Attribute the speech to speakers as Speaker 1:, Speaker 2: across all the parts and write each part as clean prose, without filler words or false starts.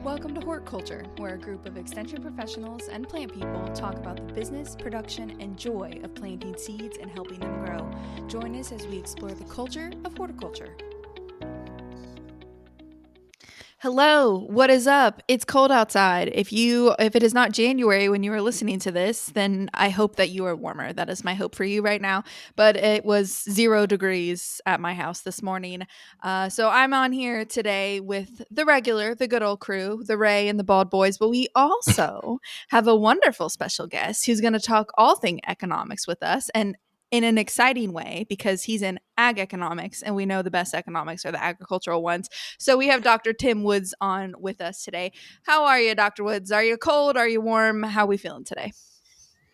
Speaker 1: Welcome to Horticulture, where a group of extension professionals and plant people talk about the business, production, and joy of planting seeds and helping them grow. Join us as we explore the culture of horticulture. Hello, what is up? It's cold outside. If it is not January when you are listening to this, then I hope that you are warmer. That is my hope for you right now. But it was 0 degrees at my house this morning. So I'm on here today with the good old crew, the Ray and the Bald Boys. But we also have a wonderful special guest who's going to talk all thing economics with us, and in an exciting way, because he's in ag economics, and we know the best economics are the agricultural ones. So we have Dr. Tim Woods on with us today. How are you, Dr. Woods? Are you cold? Are you warm? How are we feeling today?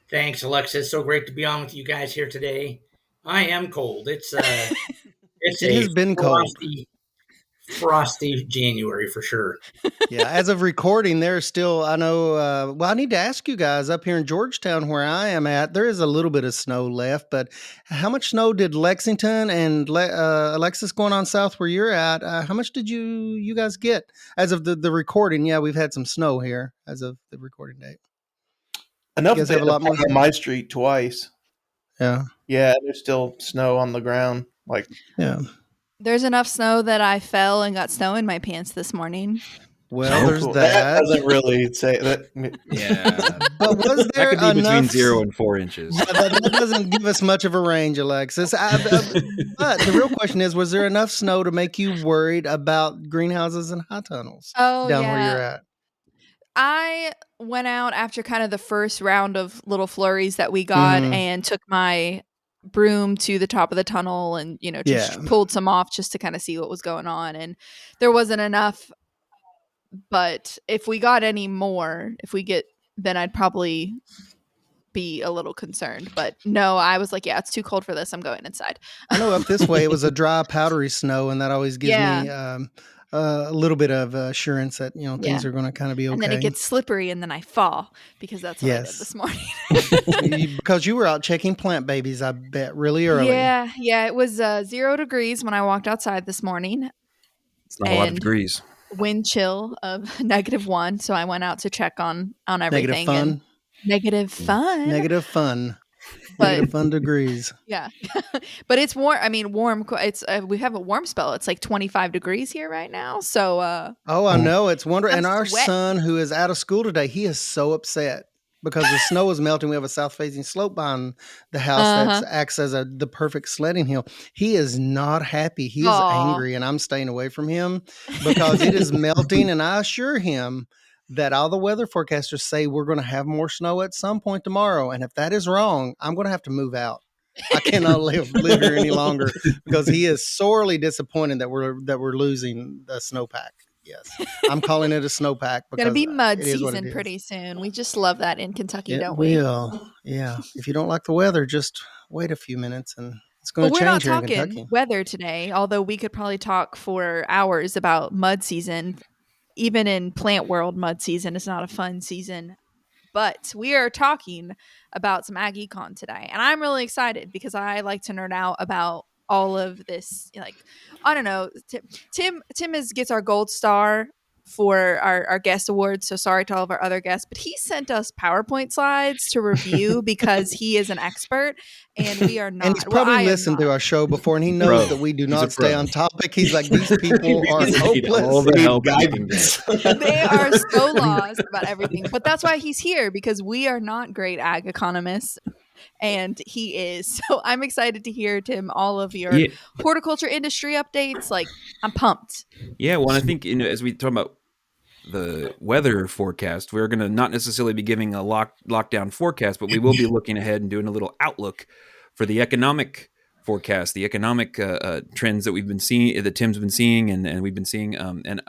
Speaker 2: Thanks, Alexis. So great to be on with you guys here today. I am cold. It's
Speaker 3: It
Speaker 2: a
Speaker 3: has been cold.
Speaker 2: frosty January for sure.
Speaker 3: Yeah, as of recording, there's still, I know, I need to ask you guys up here in Georgetown where I am at, there is a little bit of snow left, but how much snow did Lexington and Alexis going on south where you're at, how much did you guys get as of the recording? Yeah, we've had some snow here as of the recording date.
Speaker 4: Enough
Speaker 3: You guys
Speaker 4: that
Speaker 3: have a lot more
Speaker 4: on my street twice.
Speaker 3: Yeah.
Speaker 4: Yeah, there's still snow on the ground.
Speaker 3: Yeah.
Speaker 1: There's enough snow that I fell and got snow in my pants this morning.
Speaker 3: Well, there's
Speaker 4: cool.
Speaker 3: that.
Speaker 4: That doesn't really say that.
Speaker 5: Yeah.
Speaker 3: But was there
Speaker 5: that could be between
Speaker 3: enough
Speaker 5: 0 and 4 inches.
Speaker 3: Yeah, that doesn't give us much of a range, Alexis. But the real question is, was there enough snow to make you worried about greenhouses and high tunnels down where you're at?
Speaker 1: I went out after kind of the first round of little flurries that we got and took my broom to the top of the tunnel and, just pulled some off just to kind of see what was going on. And there wasn't enough. But if we got any more, then I'd probably be a little concerned. But no, I was like, yeah, it's too cold for this. I'm going inside.
Speaker 3: I know up this way it was a dry, powdery snow, and that always gives me a little bit of assurance that things are going to kind of be okay.
Speaker 1: And then it gets slippery, and then I fall, because that's what I did this morning.
Speaker 3: Because you were out checking plant babies, I bet, really early.
Speaker 1: Yeah. It was 0 degrees when I walked outside this morning.
Speaker 5: It's not a lot of degrees.
Speaker 1: Wind chill of -1, so I went out to check on everything.
Speaker 3: Negative fun. Negative fun. Negative fun degrees.
Speaker 1: Yeah. But it's warm. I mean, warm. It's we have a warm spell. It's like 25 degrees here right now. So
Speaker 3: I know, it's wonderful. And our
Speaker 1: sweating.
Speaker 3: son, who is out of school today, he is so upset because the snow is melting. We have a south-facing slope behind the house that acts as the perfect sledding hill. He is not happy. He is angry, and I'm staying away from him because it is melting. And I assure him that all the weather forecasters say we're going to have more snow at some point tomorrow. And if that is wrong, I'm going to have to move out. I cannot live here any longer because he is sorely disappointed that we're losing the snowpack. Yes, I'm calling it a snowpack.
Speaker 1: It's going to be mud season pretty soon. We just love that in Kentucky, don't we?
Speaker 3: It will. Yeah. If you don't like the weather, just wait a few minutes and it's going to change here in Kentucky.
Speaker 1: We're not talking weather today, although we could probably talk for hours about mud season. Even in plant world, mud season is not a fun season. But we are talking about some ag econ today. And I'm really excited because I like to nerd out about all of this. Like, I don't know. Tim gets our gold star for our guest awards. So sorry to all of our other guests, but he sent us PowerPoint slides to review because he is an expert and we are not.
Speaker 3: And he's probably listened to our show before and he knows that we do not stay on topic. He's like, these people are hopeless.
Speaker 5: All the help guidance.
Speaker 1: They are so lost about everything. But that's why he's here, because we are not great ag economists. And he is. So I'm excited to hear, Tim, all of your horticulture industry updates. Like, I'm pumped.
Speaker 5: Yeah, well, I think as we talk about the weather forecast, we're going to not necessarily be giving a lockdown forecast, but we will be looking ahead and doing a little outlook for the economic forecast, the economic trends that we've been seeing, that Tim's been seeing, and we've been seeing. And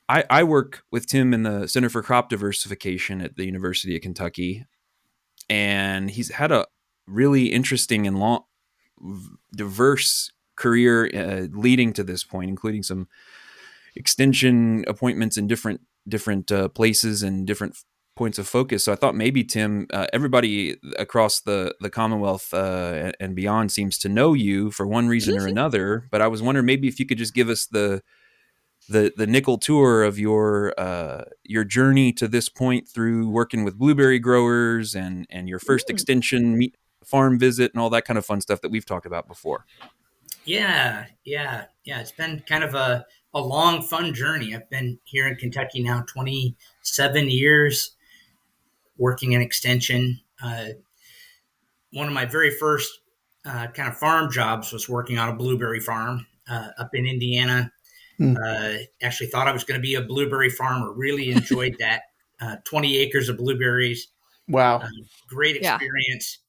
Speaker 5: I work with Tim in the Center for Crop Diversification at the University of Kentucky. And he's had a really interesting and long, diverse career leading to this point, including some extension appointments in different places and different points of focus. So I thought maybe, Tim, everybody across the Commonwealth and beyond seems to know you for one reason or another. But I was wondering maybe if you could just give us the the nickel tour of your journey to this point through working with blueberry growers and your first extension farm visit and all that kind of fun stuff that we've talked about before.
Speaker 2: Yeah. It's been kind of a long, fun journey. I've been here in Kentucky now 27 years working in extension. One of my very first kind of farm jobs was working on a blueberry farm up in Indiana. Actually thought I was going to be a blueberry farmer. Really enjoyed that. 20 acres of blueberries.
Speaker 4: Wow.
Speaker 2: Great experience.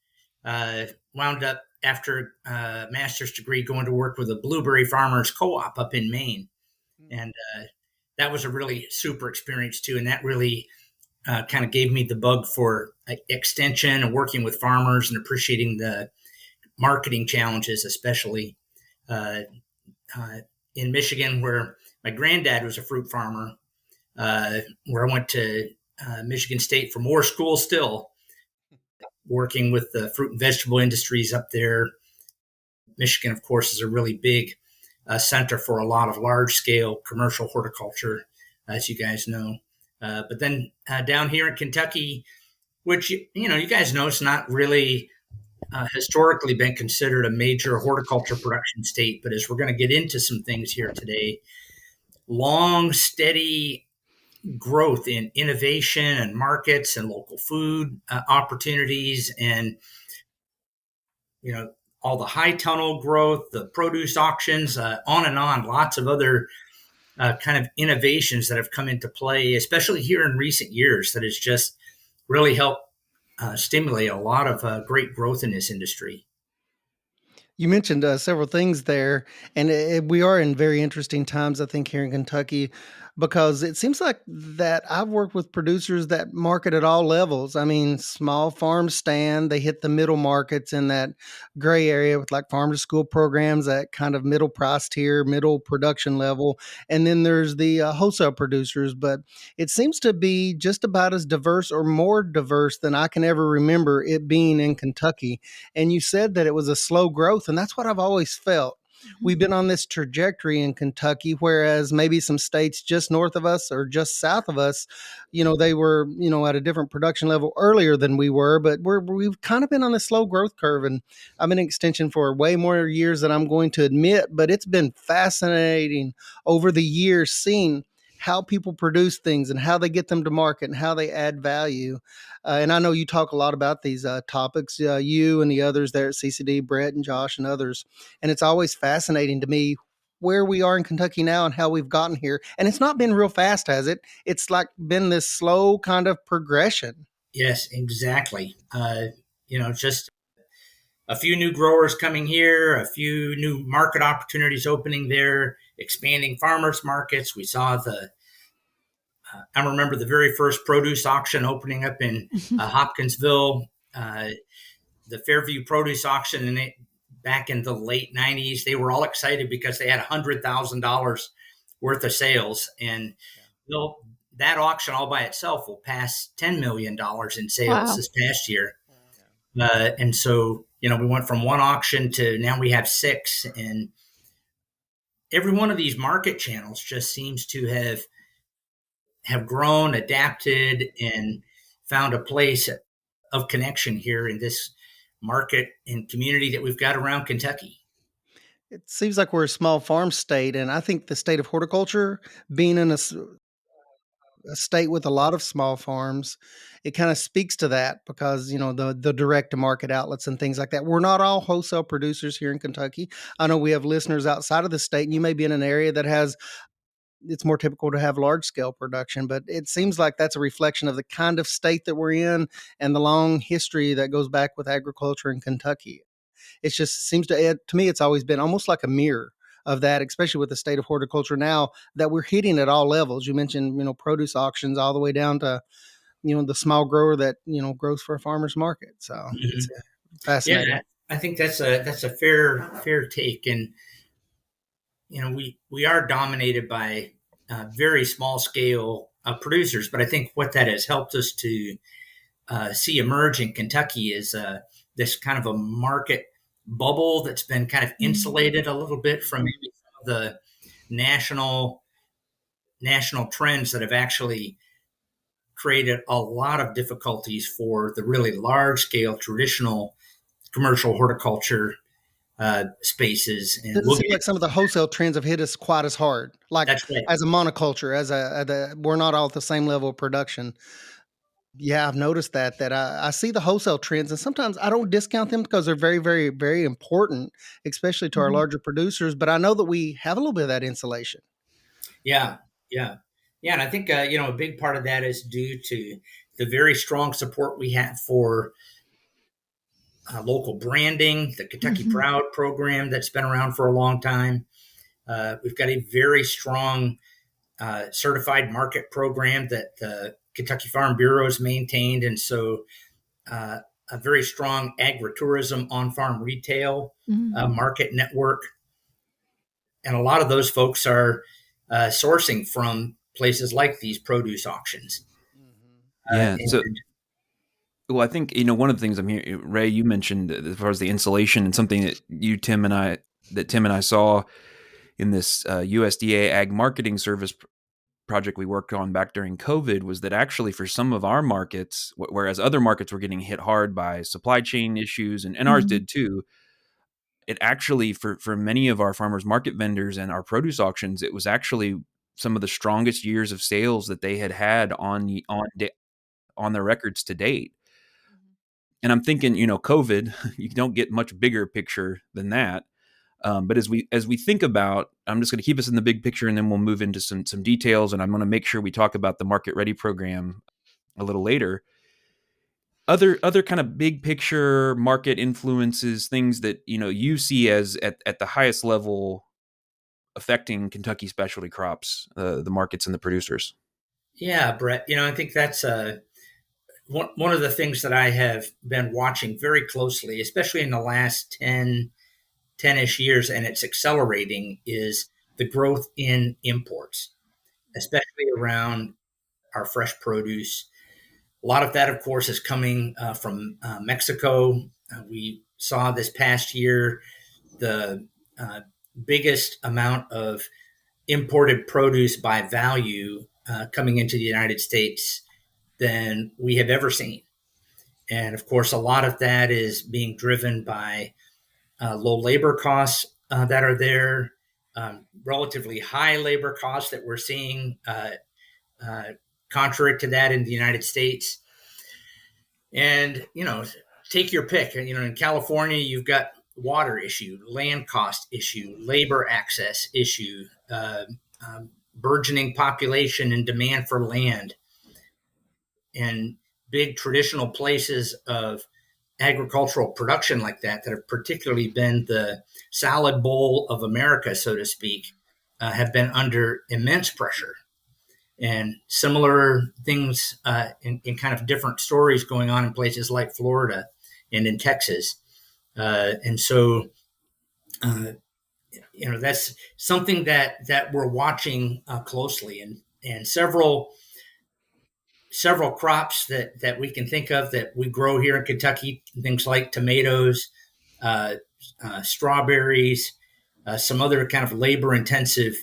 Speaker 2: Wound up after a master's degree going to work with a blueberry farmers co-op up in Maine. And that was a really super experience too. And that really kind of gave me the bug for extension and working with farmers and appreciating the marketing challenges, especially in Michigan, where my granddad was a fruit farmer, where I went to Michigan State for more school still, working with the fruit and vegetable industries up there. Michigan, of course, is a really big center for a lot of large-scale commercial horticulture, as you guys know. But then down here in Kentucky, which, you guys know, it's not really historically been considered a major horticulture production state. But as we're going to get into some things here today, long, steady growth in innovation and markets and local food opportunities and, all the high tunnel growth, the produce auctions, on and on, lots of other kind of innovations that have come into play, especially here in recent years, that has just really helped stimulate a lot of great growth in this industry.
Speaker 3: You mentioned several things there, and we are in very interesting times, I think, here in Kentucky, because it seems like that I've worked with producers that market at all levels. I mean, small farms stand, they hit the middle markets in that gray area with like farm to school programs, that kind of middle price tier, middle production level. And then there's the wholesale producers, but it seems to be just about as diverse or more diverse than I can ever remember it being in Kentucky. And you said that it was a slow growth, and that's what I've always felt. We've been on this trajectory in Kentucky, whereas maybe some states just north of us or just south of us, they were, at a different production level earlier than we were, but we've kind of been on this slow growth curve. And I've been in extension for way more years than I'm going to admit, but it's been fascinating over the years seeing how people produce things and how they get them to market and how they add value. And I know you talk a lot about these topics, you and the others there at CCD, Brett and Josh and others. And it's always fascinating to me where we are in Kentucky now and how we've gotten here. And it's not been real fast, has it? It's like been this slow kind of progression.
Speaker 2: Yes, exactly. Just a few new growers coming here, a few new market opportunities opening there, expanding farmers markets. We saw I remember the very first produce auction opening up in Hopkinsville, the Fairview produce auction, and back in the late 90s, they were all excited because they had $100,000 worth of sales. And that auction all by itself will pass $10 million in sales this past year. And so, we went from one auction to now we have 6. And every one of these market channels just seems to have grown, adapted, and found a place of connection here in this market and community that we've got around Kentucky.
Speaker 3: It seems like we're a small farm state, and I think the state of horticulture, being in a state with a lot of small farms, it kind of speaks to that because, the direct to market outlets and things like that. We're not all wholesale producers here in Kentucky. I know we have listeners outside of the state, and you may be in an area that it's more typical to have large scale production, but it seems like that's a reflection of the kind of state that we're in and the long history that goes back with agriculture in Kentucky. It just seems to me, it's always been almost like a mirror of that, especially with the state of horticulture now that we're hitting at all levels. You mentioned, produce auctions all the way down to, the small grower that, grows for a farmer's market. So it's fascinating.
Speaker 2: Yeah, I think that's a fair take. And, we are dominated by very small scale producers, but I think what that has helped us to see emerge in Kentucky is this kind of a market bubble that's been kind of insulated a little bit from maybe some of the national national trends that have actually created a lot of difficulties for the really large scale traditional commercial horticulture spaces. And
Speaker 3: Doesn't seem like some of the wholesale trends have hit us quite as hard. Like
Speaker 2: that's right.
Speaker 3: as a monoculture, we're not all at the same level of production. Yeah, I've noticed that I see the wholesale trends, and sometimes I don't discount them because they're very, very, very important, especially to our larger producers. But I know that we have a little bit of that insulation.
Speaker 2: Yeah, yeah, yeah. And I think a big part of that is due to the very strong support we have for local branding, the Kentucky Proud program that's been around for a long time. We've got a very strong certified market program that the Kentucky Farm Bureau has maintained. And so a very strong agritourism on-farm retail market network. And a lot of those folks are sourcing from places like these produce auctions.
Speaker 5: Yeah. Well, I think, one of the things I'm hearing, Ray, you mentioned as far as the insulation, and something that Tim and I saw in this USDA Ag Marketing Service project we worked on back during COVID, was that actually for some of our markets, whereas other markets were getting hit hard by supply chain issues, and ours did too, it actually, for many of our farmers market vendors and our produce auctions, it was actually some of the strongest years of sales that they had on their records to date. And I'm thinking, COVID, you don't get much bigger picture than that. But as we think about, I'm just going to keep us in the big picture, and then we'll move into some details. And I'm going to make sure we talk about the Market Ready program a little later. Other kind of big picture market influences, things that you see as at the highest level affecting Kentucky specialty crops, the markets and the producers.
Speaker 2: Yeah, Brett. I think that's one of the things that I have been watching very closely, especially in the last 10-ish years, and it's accelerating, is the growth in imports, especially around our fresh produce. A lot of that, of course, is coming from Mexico. We saw this past year the biggest amount of imported produce by value coming into the United States than we have ever seen. And of course, a lot of that is being driven by low labor costs that are there, relatively high labor costs that we're seeing contrary to that in the United States. And, take your pick. In California, you've got water issue, land cost issue, labor access issue, burgeoning population and demand for land, and big traditional places of agricultural production like that have particularly been the salad bowl of America, so to speak, have been under immense pressure. And similar things in kind of different stories going on in places like Florida and in Texas. And so, that's something that we're watching closely, and several crops that we can think of that we grow here in Kentucky, things like tomatoes, strawberries, some other kind of labor intensive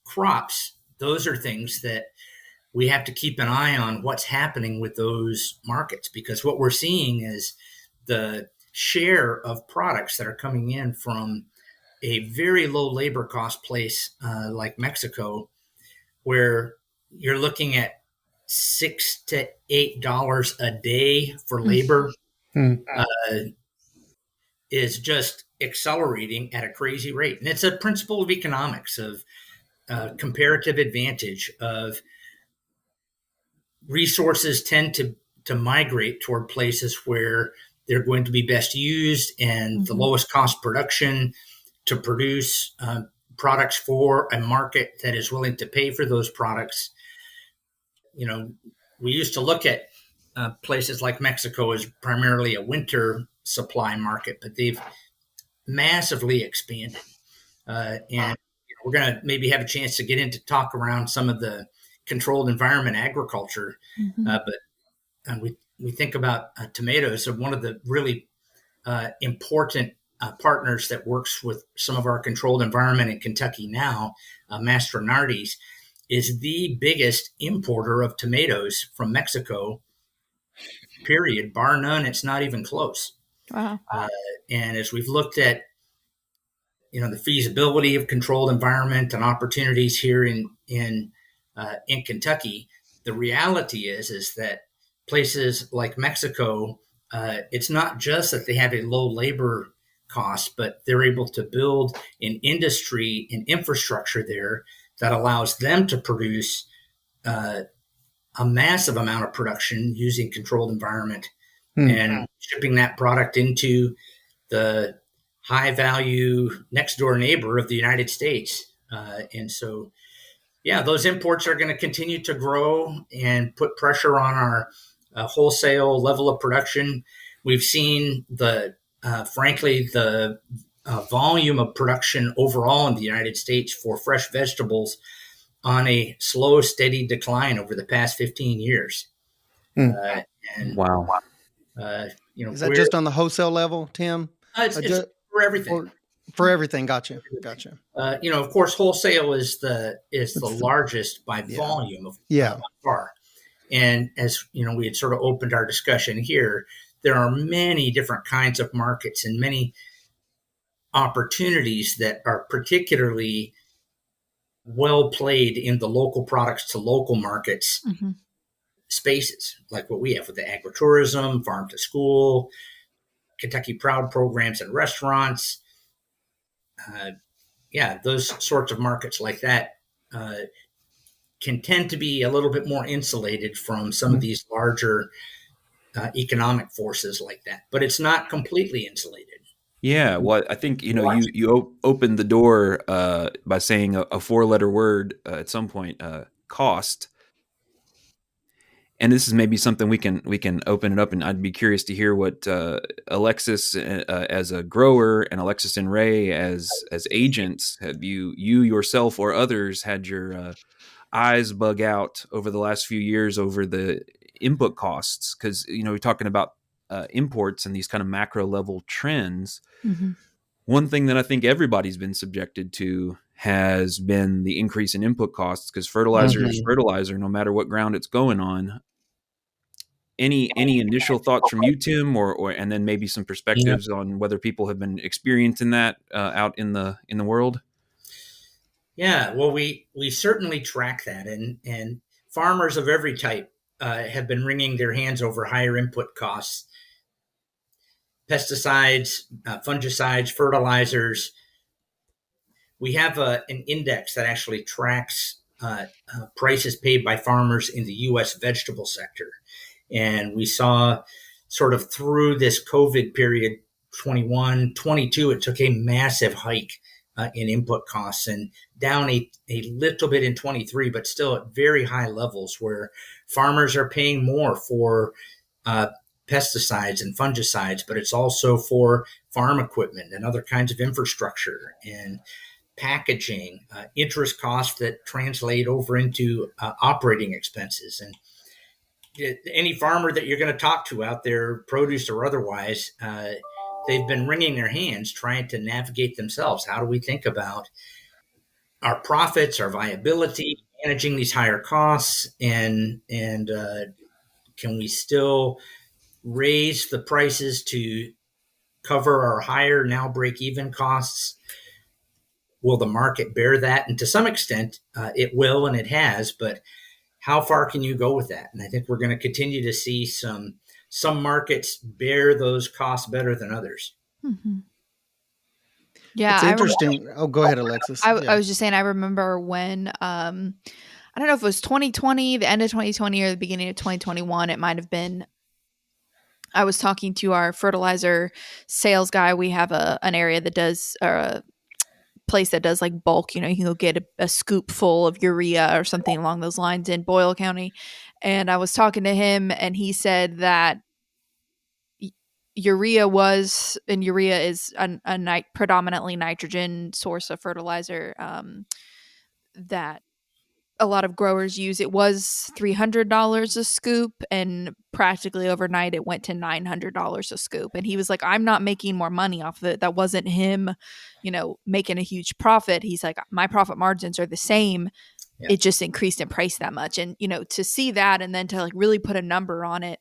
Speaker 2: crops. Those are things that we have to keep an eye on what's happening with those markets, because what we're seeing is the share of products that are coming in from a very low labor cost place like Mexico, where you're looking at $6 to $8 a day for labor, is just accelerating at a crazy rate. And it's a principle of economics of comparative advantage of resources tend to migrate toward places where they're going to be best used and the lowest cost production to produce products for a market that is willing to pay for those products. We used to look at places like Mexico as primarily a winter supply market, but they've massively expanded. And we're going to maybe have a chance to get into talk around some of the controlled environment agriculture. But we think about tomatoes. So one of the really important partners that works with some of our controlled environment in Kentucky now, Mastronardes, is the biggest importer of tomatoes from Mexico, period, bar none. It's not even close.
Speaker 1: Wow.
Speaker 2: And as we've looked at, the feasibility of controlled environment and opportunities here in Kentucky, the reality is that places like Mexico, it's not just that they have a low labor cost, but they're able to build an industry and infrastructure there that allows them to produce a massive amount of production using controlled environment and shipping that product into the high value next door neighbor of the United States. And so, yeah, those imports are going to continue to grow and put pressure on our wholesale level of production. We've seen frankly, the volume of production overall in the United States for fresh vegetables on a slow, steady decline over the past 15 years. And
Speaker 5: Wow.
Speaker 3: Is that just on the wholesale level, Tim?
Speaker 2: It's for everything.
Speaker 3: For everything. Gotcha.
Speaker 2: Of course, wholesale is the largest by volume of by far. And as we had sort of opened our discussion here, there are many different kinds of markets and many opportunities that are particularly well played in the local products to local markets spaces, like what we have with the agritourism, farm to school, Kentucky Proud programs and restaurants. Those sorts of markets like that can tend to be a little bit more insulated from some of these larger economic forces like that, but it's not completely insulated.
Speaker 5: Yeah, well, I think you opened the door by saying a four-letter word at some point, cost. And this is maybe something we can open it up, and I'd be curious to hear what Alexis as a grower and Alexis and Ray as agents, have you yourself or others had your eyes bug out over the last few years over the input costs? Because we're talking about imports and these kind of macro level trends. One thing that I think everybody's been subjected to has been the increase in input costs, because fertilizer is fertilizer, no matter what ground it's going on. Any initial thoughts from you, Tim, or and then maybe some perspectives on whether people have been experiencing that out in the world?
Speaker 2: Yeah, well, we certainly track that, and farmers of every type have been wringing their hands over higher input costs. Pesticides, fungicides, fertilizers. We have an index that actually tracks prices paid by farmers in the U.S. vegetable sector. And we saw sort of through this COVID period, 21, 22, it took a massive hike in input costs, and down a little bit in 23, but still at very high levels where farmers are paying more for pesticides and fungicides, but it's also for farm equipment and other kinds of infrastructure and packaging, interest costs that translate over into operating expenses. And any farmer that you're going to talk to out there, produce or otherwise, they've been wringing their hands trying to navigate themselves. How do we think about our profits, our viability, managing these higher costs, and can we still raise the prices to cover our higher now break-even costs? Will the market bear that? And to some extent, it will, and it has, but how far can you go with that? And I think we're going to continue to see some markets bear those costs better than others.
Speaker 1: Yeah,
Speaker 3: it's interesting. Go ahead, Alexis.
Speaker 1: I was just saying, I remember when I don't know if it was 2020, the end of 2020 or the beginning of 2021. It might have been. I was talking to our fertilizer sales guy. We have an area that does place that does like bulk, you can go get a scoop full of urea or something along those lines in Boyle County. And I was talking to him, and he said that urea is a predominantly nitrogen source of fertilizer, that a lot of growers use, it was $300 a scoop, and practically overnight it went to $900 a scoop. And he was like, I'm not making more money off of it. That wasn't him, making a huge profit. He's like, my profit margins are the same.
Speaker 2: Yeah.
Speaker 1: It just increased in price that much. And, to see that and then to like really put a number on it.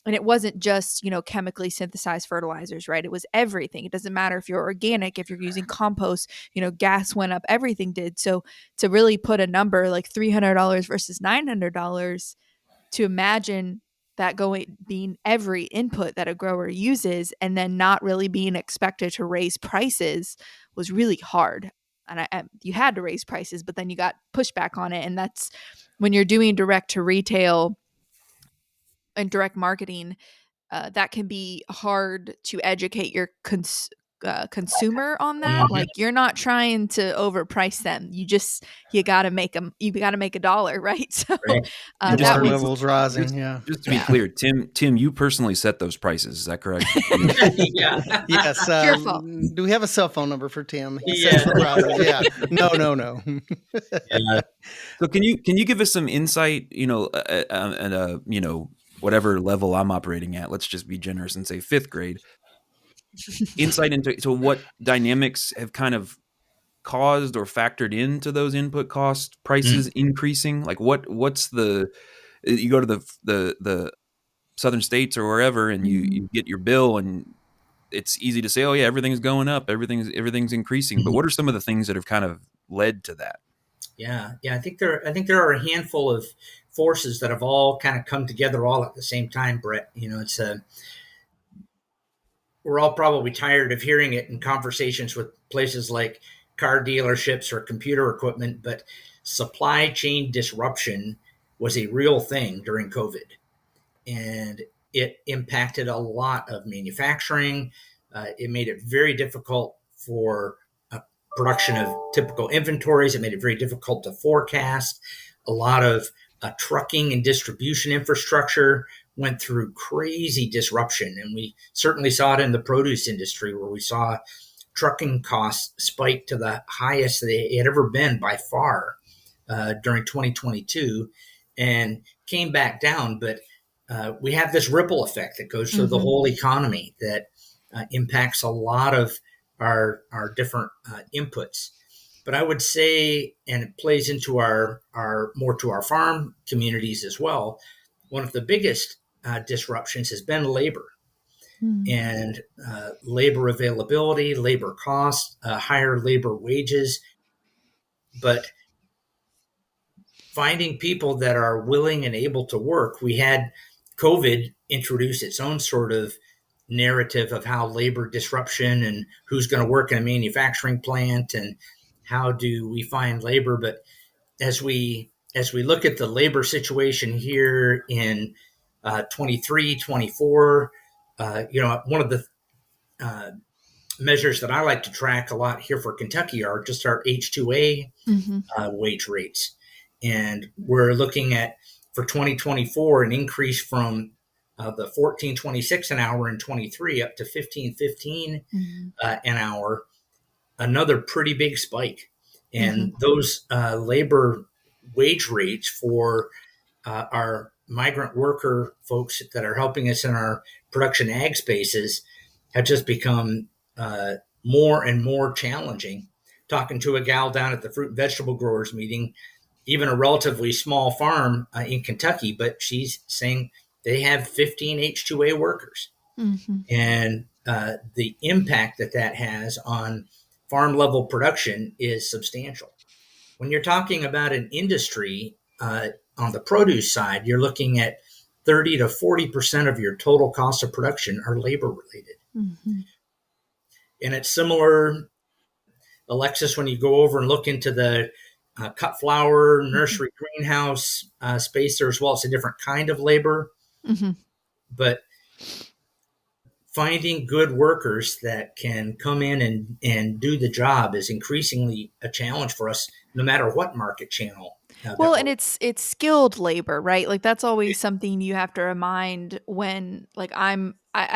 Speaker 1: And it wasn't just, chemically synthesized fertilizers, right? It was everything. It doesn't matter if you're organic, if you're using compost, gas went up, everything did. So to really put a number like $300 versus $900, to imagine that being every input that a grower uses and then not really being expected to raise prices was really hard. And you had to raise prices, but then you got pushback on it. And that's when you're doing direct to retail and direct marketing, that can be hard to educate your consumer on that.
Speaker 2: Mhm.
Speaker 1: Like, you're not trying to overprice them. You got to make them. You got to make a dollar, right? So
Speaker 2: Right.
Speaker 3: The
Speaker 1: that
Speaker 3: water
Speaker 1: was
Speaker 3: level's rising. Yeah.
Speaker 5: Just to be clear, Tim, you personally set those prices. Is that correct?
Speaker 2: Yeah.
Speaker 3: Yes.
Speaker 1: Careful.
Speaker 3: Do we have a cell phone number for Tim? He
Speaker 2: Yeah.
Speaker 3: sets the prices. Yeah. No.
Speaker 2: Yeah.
Speaker 5: So can you give us some insight, and whatever level I'm operating at, let's just be generous and say 5th grade, insight into what dynamics have kind of caused or factored into those input cost prices increasing? Like what's you go to the southern states or wherever and you get your bill and it's easy to say, oh yeah, everything's going up, everything's increasing. But what are some of the things that have kind of led to that?
Speaker 2: Yeah. I think there are a handful of forces that have all kind of come together all at the same time, Brett. We're all probably tired of hearing it in conversations with places like car dealerships or computer equipment, but supply chain disruption was a real thing during COVID, and it impacted a lot of manufacturing. It made it very difficult for production of typical inventories. It made it very difficult to forecast. A lot of trucking and distribution infrastructure went through crazy disruption. And we certainly saw it in the produce industry, where we saw trucking costs spike to the highest they had ever been by far during 2022, and came back down. But we have this ripple effect that goes through the whole economy that impacts a lot of our different inputs. But I would say, and it plays into our more to our farm communities as well, one of the biggest disruptions has been labor and labor availability, labor costs, higher labor wages. But finding people that are willing and able to work, we had COVID introduce its own sort of narrative of how labor disruption and who's going to work in a manufacturing plant and how do we find labor. But as we look at the labor situation here in 23, 24, one of the measures that I like to track a lot here for Kentucky are just our H-2A wage rates. And we're looking at, for 2024, an increase from the $14.26 an hour in 23 up to $15.15 an hour, another pretty big spike. And those labor wage rates for our migrant worker folks that are helping us in our production ag spaces have just become more and more challenging. Talking to a gal down at the fruit and vegetable growers meeting, even a relatively small farm in Kentucky, but she's saying they have 15 H-2A workers. And the impact that has on farm level production is substantial. When you're talking about an industry on the produce side, you're looking at 30 to 40% of your total cost of production are labor related. And it's similar, Alexis, when you go over and look into the cut flower, nursery, greenhouse space there as well. It's a different kind of labor, but finding good workers that can come in and do the job is increasingly a challenge for us, no matter what market channel.
Speaker 1: Well, and it's skilled labor, right? Like, that's always something you have to remind when, like, I've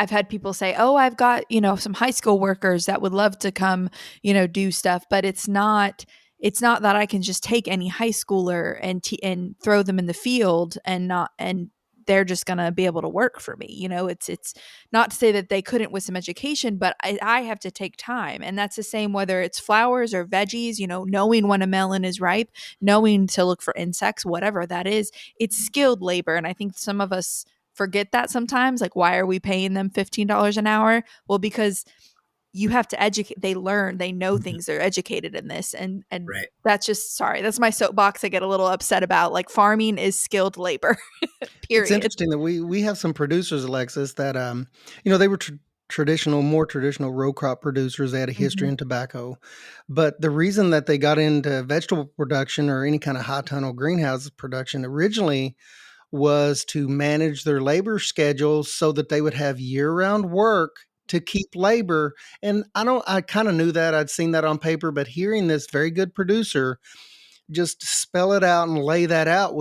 Speaker 1: had people say, oh, I've got, some high school workers that would love to come, do stuff, but it's not it's not that I can just take any high schooler and throw them in the field and they're just going to be able to work for me. It's not to say that they couldn't with some education, but I have to take time. And that's the same whether it's flowers or veggies, knowing when a melon is ripe, knowing to look for insects, whatever that is, it's skilled labor. And I think some of us forget that sometimes. Like, why are we paying them $15 an hour? Well, because you have to educate, they learn, they know things, they're educated in this. And
Speaker 2: Right.
Speaker 1: that's just, sorry, that's my soapbox I get a little upset about. Like, farming is skilled labor.
Speaker 3: It's
Speaker 1: Period.
Speaker 3: interesting that we have some producers, Alexis, that they were more traditional row crop producers. They had a history in tobacco, but the reason that they got into vegetable production or any kind of high tunnel greenhouse production originally was to manage their labor schedules so that they would have year-round work to keep labor. And I kind of knew that, I'd seen that on paper, but hearing this very good producer just spell it out and lay that out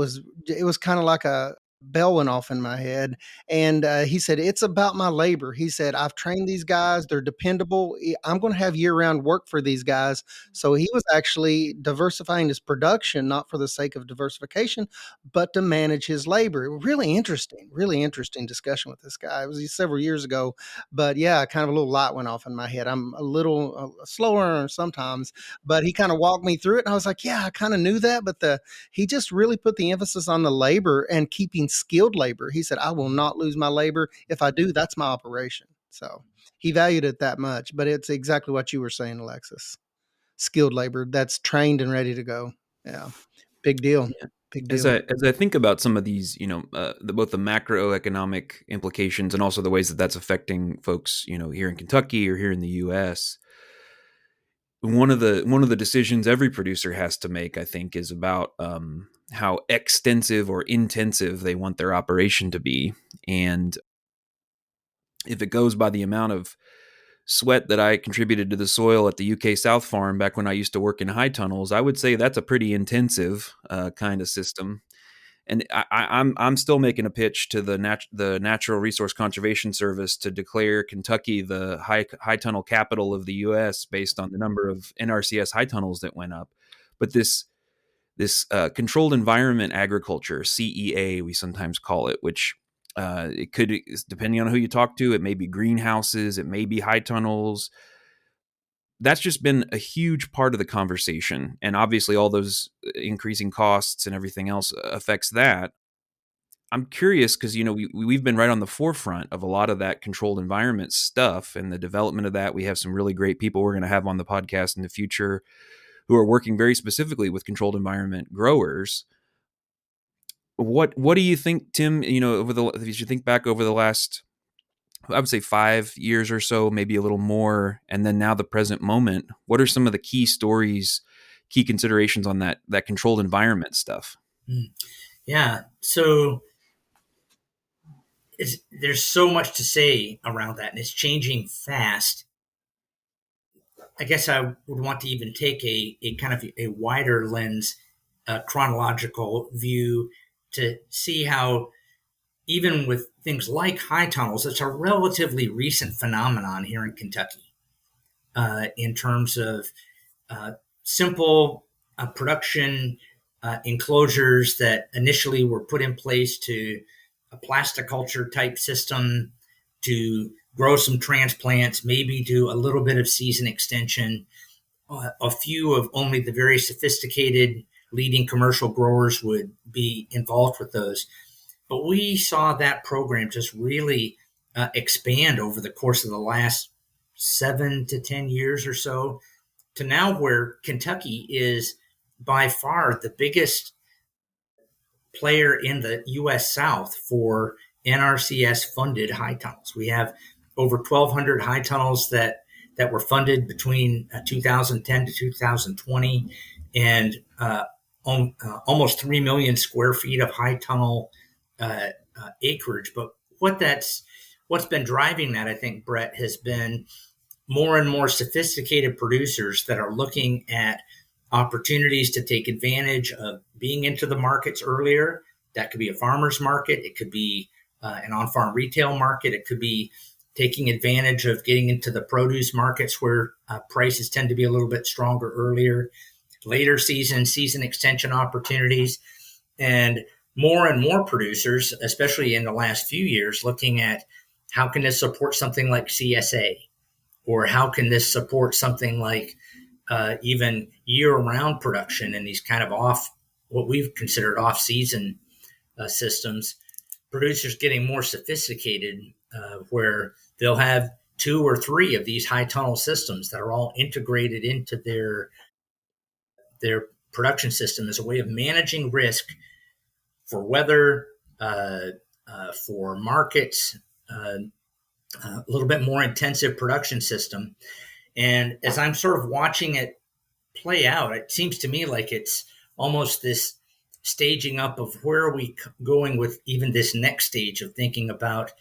Speaker 3: it was kind of like a bell went off in my head. And he said, it's about my labor. He said, I've trained these guys, they're dependable, I'm going to have year-round work for these guys. So he was actually diversifying his production, not for the sake of diversification, but to manage his labor. Really interesting discussion with this guy. It was several years ago, but yeah, kind of a little light went off in my head. I'm a little slower sometimes, but he kind of walked me through it, and I was like, yeah, I kind of knew that, but he just really put the emphasis on the labor and keeping skilled labor. He said, I will not lose my labor. If I do, that's my operation. So he valued it that much, but it's exactly what you were saying, Alexis. Skilled labor that's trained and ready to go. Yeah. Big deal.
Speaker 5: Yeah.
Speaker 3: Big
Speaker 5: As
Speaker 3: deal.
Speaker 5: I think about some of these, both the macroeconomic implications and also the ways that that's affecting folks, here in Kentucky or here in the U.S., one of the decisions every producer has to make, I think, is about how extensive or intensive they want their operation to be. And if it goes by the amount of sweat that I contributed to the soil at the UK South Farm back when I used to work in high tunnels, I would say that's a pretty intensive kind of system. And I'm still making a pitch to the Natural Resource Conservation Service to declare Kentucky the high tunnel capital of the U.S. based on the number of NRCS high tunnels that went up. But this controlled environment agriculture, CEA, we sometimes call it, which it could, depending on who you talk to, it may be greenhouses, it may be high tunnels. That's just been a huge part of the conversation. And obviously all those increasing costs and everything else affects that. I'm curious because, we've been right on the forefront of a lot of that controlled environment stuff and the development of that. We have some really great people we're going to have on the podcast in the future who are working very specifically with controlled environment growers. What do you think, Tim, if you think back over the last, I would say 5 years or so, maybe a little more, and then now the present moment, what are some of the key stories, key considerations on that controlled environment stuff?
Speaker 2: Yeah. So there's so much to say around that, and it's changing fast. I guess I would want to even take a kind of a wider lens, chronological view to see how even with things like high tunnels, it's a relatively recent phenomenon here in Kentucky in terms of simple production enclosures that initially were put in place to a plasticulture type system to grow some transplants, maybe do a little bit of season extension. A few of only the very sophisticated leading commercial growers would be involved with those. But we saw that program just really expand over the course of the last 7 to 10 years or so, to now where Kentucky is by far the biggest player in the U.S. South for NRCS funded high tunnels. We have over 1,200 high tunnels that were funded between 2010 to 2020, and almost 3 million square feet of high tunnel acreage. But what's been driving that, I think, Brett, has been more and more sophisticated producers that are looking at opportunities to take advantage of being into the markets earlier. That could be a farmer's market. It could be an on-farm retail market. It could be taking advantage of getting into the produce markets where prices tend to be a little bit stronger earlier. later season extension opportunities, and more producers, especially in the last few years, looking at how can this support something like CSA, or how can this support something like even year-round production in these kind of what we've considered off-season systems. Producers getting more sophisticated, where they'll have 2 or 3 of these high tunnel systems that are all integrated into their production system as a way of managing risk for weather, for markets, a little bit more intensive production system. And as I'm sort of watching it play out, it seems to me like it's almost this staging up of where are we going with even this next stage of thinking about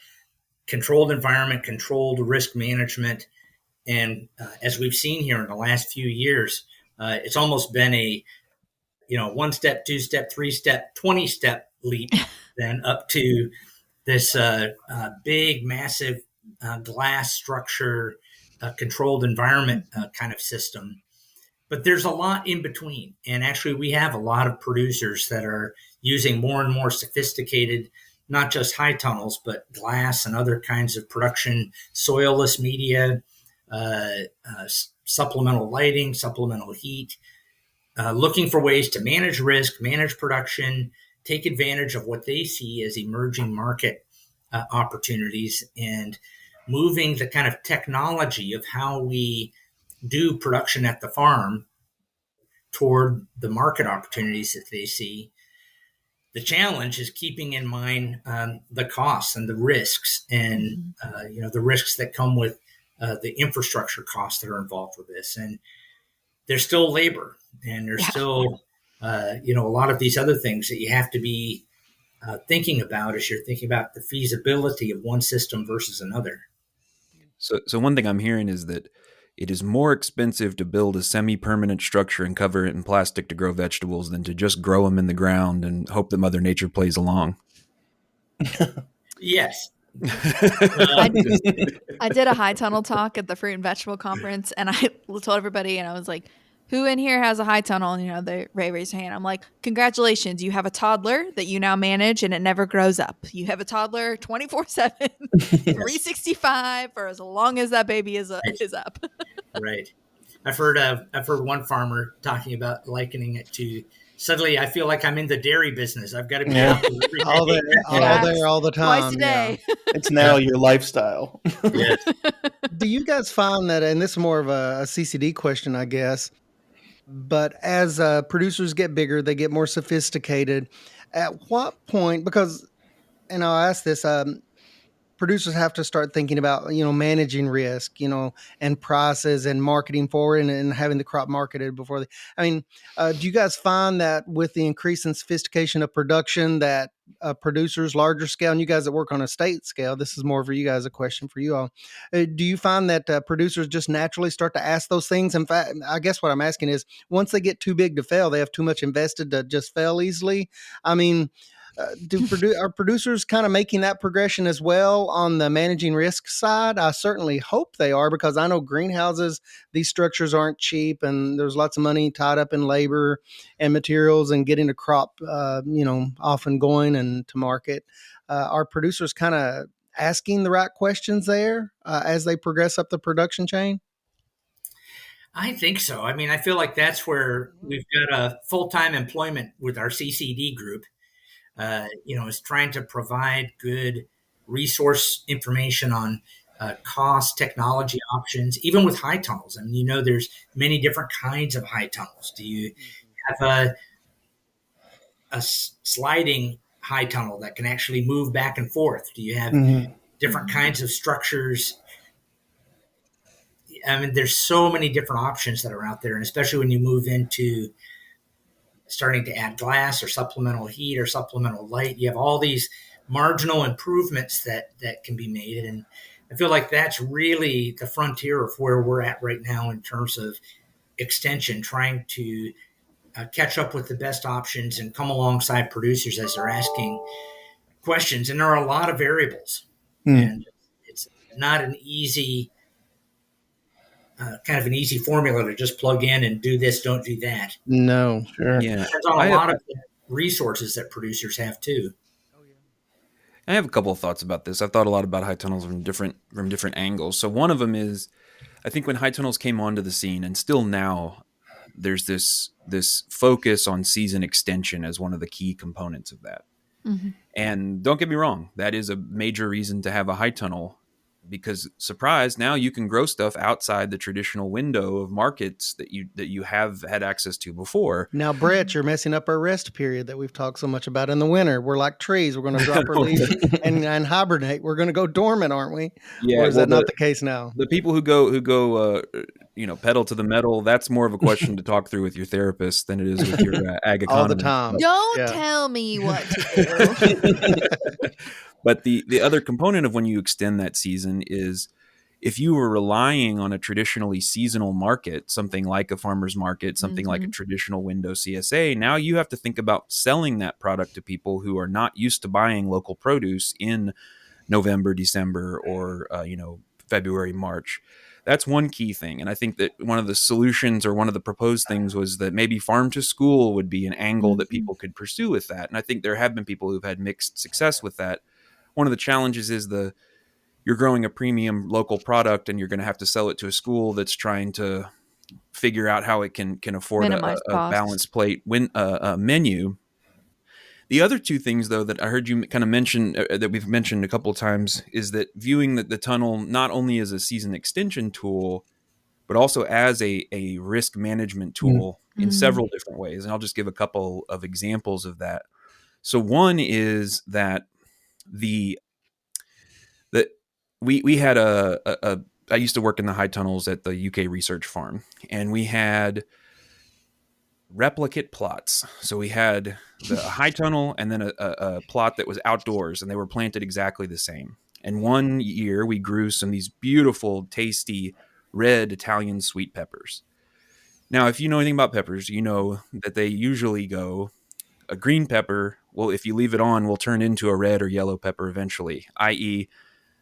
Speaker 2: controlled environment, controlled risk management. And as we've seen here in the last few years, it's almost been a 1 step, 2 step, 3 step, 20 step leap, then up to this big, massive glass structure, controlled environment kind of system. But there's a lot in between. And actually, we have a lot of producers that are using more and more sophisticated, not just high tunnels, but glass and other kinds of production, soilless media, supplemental lighting, supplemental heat, looking for ways to manage risk, manage production, take advantage of what they see as emerging market opportunities, and moving the kind of technology of how we do production at the farm toward the market opportunities that they see. The challenge is keeping in mind the costs and the risks, and the risks that come with the infrastructure costs that are involved with this. And there's still labor, and there's still a lot of these other things that you have to be thinking about as you're thinking about the feasibility of one system versus another.
Speaker 5: So one thing I'm hearing is that it is more expensive to build a semi-permanent structure and cover it in plastic to grow vegetables than to just grow them in the ground and hope that Mother Nature plays along.
Speaker 2: Yes.
Speaker 1: I did a high tunnel talk at the fruit and vegetable conference, and I told everybody, and I was like, who in here has a high tunnel? And, they raised their hand. I'm like, congratulations. You have a toddler that you now manage, and it never grows up. You have a toddler 24/7, 365 for as long as that baby is up.
Speaker 2: Right. I've heard one farmer talking about likening it to, suddenly I feel like I'm in the dairy business. I've got to be out there every day.
Speaker 3: all the time.
Speaker 1: Twice a day.
Speaker 3: Yeah.
Speaker 4: It's now your lifestyle.
Speaker 2: Yes.
Speaker 3: Do you guys find that, and this is more of a CCD question, I guess, but as producers get bigger, they get more sophisticated. At what point, because, and I'll ask this, producers have to start thinking about, managing risk, and prices and marketing for it, and having the crop marketed before do you guys find that with the increase in sophistication of production that producers larger scale, and you guys that work on a state scale, this is more for you guys, a question for you all. Do you find that producers just naturally start to ask those things? In fact, I guess what I'm asking is, once they get too big to fail, they have too much invested to just fail easily. Are producers kind of making that progression as well on the managing risk side? I certainly hope they are, because I know greenhouses, these structures aren't cheap, and there's lots of money tied up in labor and materials and getting a crop, off and going and to market. Are producers kind of asking the right questions there as they progress up the production chain?
Speaker 2: I think so. I feel like that's where we've got a full-time employment with our CCD group. Is trying to provide good resource information on cost, technology options, even with high tunnels. There's many different kinds of high tunnels. Do you have a sliding high tunnel that can actually move back and forth? Do you have different kinds of structures? There's so many different options that are out there, and especially when you move into starting to add glass or supplemental heat or supplemental light, you have all these marginal improvements that can be made. And I feel like that's really the frontier of where we're at right now in terms of extension, trying to catch up with the best options and come alongside producers as they're asking questions. And there are a lot of variables, and it's not an easy kind of an easy formula to just plug in and do this, don't do that.
Speaker 3: No.
Speaker 4: Sure.
Speaker 5: Yeah,
Speaker 2: Depends on a lot of resources that producers have too.
Speaker 5: I have a couple of thoughts about this. I've thought a lot about high tunnels from different angles. So one of them is, I think when high tunnels came onto the scene, and still now, there's this focus on season extension as one of the key components of that.
Speaker 1: Mm-hmm.
Speaker 5: And don't get me wrong, that is a major reason to have a high tunnel, because surprise, now you can grow stuff outside the traditional window of markets that you have had access to before.
Speaker 3: Now, Brett, you're messing up our rest period that we've talked so much about in the winter. We're like trees. We're going to drop our leaves and hibernate. We're going to go dormant, aren't we?
Speaker 5: Yeah,
Speaker 3: or is that not the case now?
Speaker 5: The people who go pedal to the metal, that's more of a question to talk through with your therapist than it is with your ag economist.
Speaker 3: All the time.
Speaker 1: Don't tell me what to do.
Speaker 5: But the other component of when you extend that season is, if you were relying on a traditionally seasonal market, something like a farmer's market, something like a traditional window CSA, now you have to think about selling that product to people who are not used to buying local produce in November, December, or February, March. That's one key thing. And I think that one of the solutions, or one of the proposed things, was that maybe farm to school would be an angle that people could pursue with that. And I think there have been people who've had mixed success with that. One of the challenges is you're growing a premium local product, and you're going to have to sell it to a school that's trying to figure out how it can afford a balanced plate menu. The other two things, though, that I heard you kind of mention, that we've mentioned a couple of times, is that viewing the tunnel not only as a season extension tool, but also as a risk management tool in several different ways. And I'll just give a couple of examples of that. So one is that we had I used to work in the high tunnels at the UK research farm, and we had replicate plots. So we had the high tunnel and then a plot that was outdoors, and they were planted exactly the same. And one year we grew these beautiful, tasty, red Italian sweet peppers. Now, if you know anything about peppers, you know that they usually go, a green pepper, well, if you leave it on, will turn into a red or yellow pepper eventually, i.e.,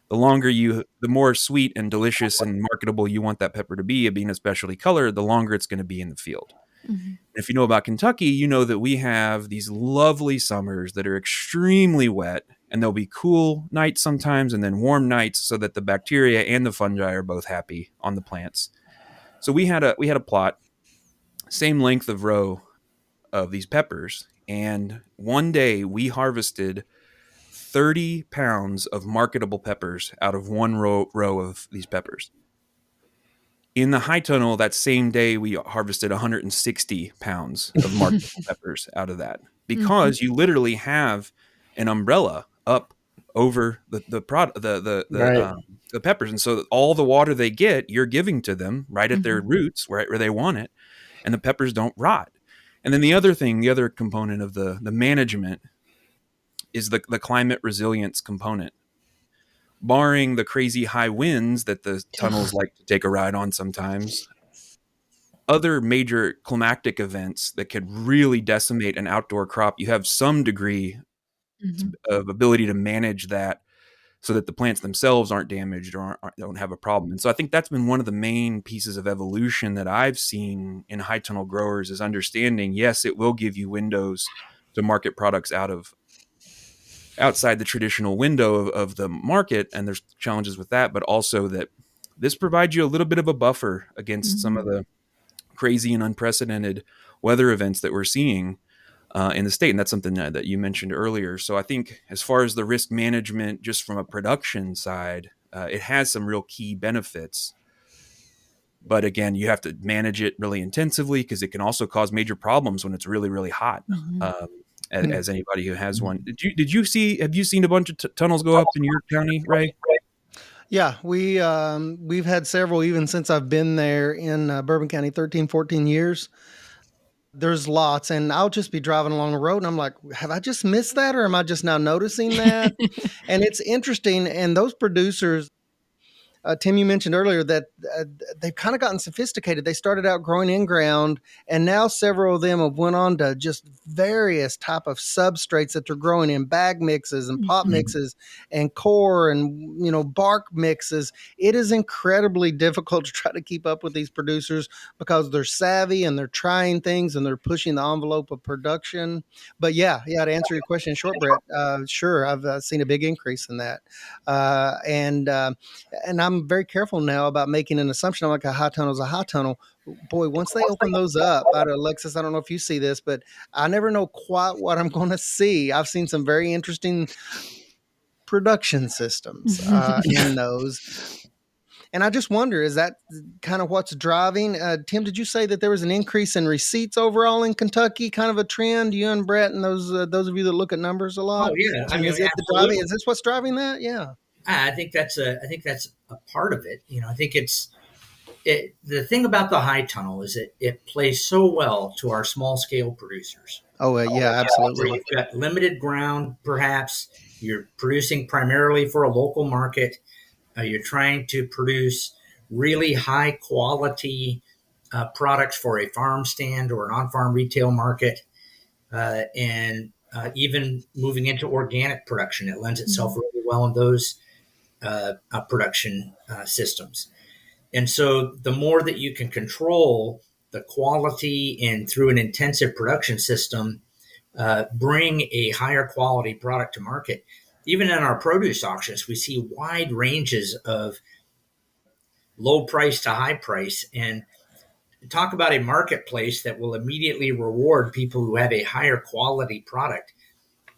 Speaker 5: the more sweet and delicious and marketable you want that pepper to be, it being a specialty color, the longer it's going to be in the field. Mm-hmm. If you know about Kentucky, you know that we have these lovely summers that are extremely wet, and there'll be cool nights sometimes and then warm nights, so that the bacteria and the fungi are both happy on the plants. So we had a plot, same length of row of these peppers, and one day we harvested 30 pounds of marketable peppers out of one row of these peppers. In the high tunnel, that same day, we harvested 160 pounds of marketable peppers out of that, because you literally have an umbrella up over the peppers, and so all the water they get, you're giving to them right at their roots, where they want it, and the peppers don't rot. And then the other component of the management is the climate resilience component. Barring the crazy high winds that the tunnels like to take a ride on sometimes, other major climatic events that could really decimate an outdoor crop, you have some degree of ability to manage that, so that the plants themselves aren't damaged or don't have a problem. And so I think that's been one of the main pieces of evolution that I've seen in high tunnel growers, is understanding, yes, it will give you windows to market products outside the traditional window of the market, and there's challenges with that, but also that this provides you a little bit of a buffer against some of the crazy and unprecedented weather events that we're seeing in the state. And that's something that you mentioned earlier. So I think as far as the risk management, just from a production side, it has some real key benefits. But again, you have to manage it really intensively, because it can also cause major problems when it's really, really hot. As anybody who has one, have you seen a bunch of tunnels go up in your county, Ray?
Speaker 3: Yeah, we've had several, even since I've been there in Bourbon County, 13, 14 years. There's lots, and I'll just be driving along the road, and I'm like, have I just missed that, or am I just now noticing that? And it's interesting, and those producers, Tim, you mentioned earlier that they've kind of gotten sophisticated. They started out growing in ground, and now several of them have went on to just various type of substrates that they're growing in, bag mixes and pot mixes and core and bark mixes. It is incredibly difficult to try to keep up with these producers because they're savvy and they're trying things and they're pushing the envelope of production. But yeah, to answer your question in short, Brett, sure, I've seen a big increase in that, and I'm very careful now about making an assumption. I'm like, a high tunnel is a high tunnel. Boy, once they open those up, Alexis, I don't know if you see this, but I never know quite what I'm going to see. I've seen some very interesting production systems in those. And I just wonder, is that kind of what's driving? Tim, did you say that there was an increase in receipts overall in Kentucky, kind of a trend? You and Brett and those of you that look at numbers a lot.
Speaker 2: Oh yeah,
Speaker 3: I mean, is it the driving? Is this what's driving that? Yeah.
Speaker 2: I think that's a part of it. I think the thing about the high tunnel is it plays so well to our small scale producers.
Speaker 3: Oh yeah, absolutely.
Speaker 2: You've got limited ground, perhaps you're producing primarily for a local market. You're trying to produce really high quality products for a farm stand or an on-farm retail market, and even moving into organic production. It lends itself really well in those production systems. And so the more that you can control the quality and through an intensive production system, bring a higher quality product to market. Even in our produce auctions, we see wide ranges of low price to high price, and talk about a marketplace that will immediately reward people who have a higher quality product.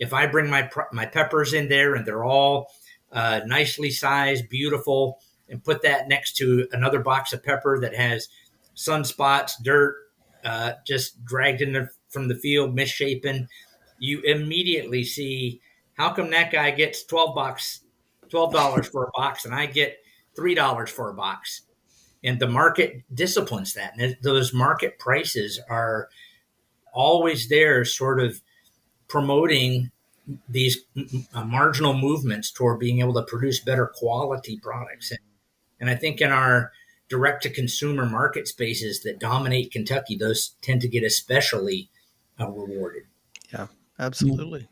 Speaker 2: If I bring my peppers in there and they're all nicely sized, beautiful, and put that next to another box of pepper that has sunspots, dirt, just dragged in from the field, misshapen, you immediately see, how come that guy gets $12 for a box and I get $3 for a box? And the market disciplines that. And those market prices are always there, sort of promoting these marginal movements toward being able to produce better quality products. And I think in our direct to consumer market spaces that dominate Kentucky, those tend to get especially rewarded.
Speaker 3: Yeah, absolutely.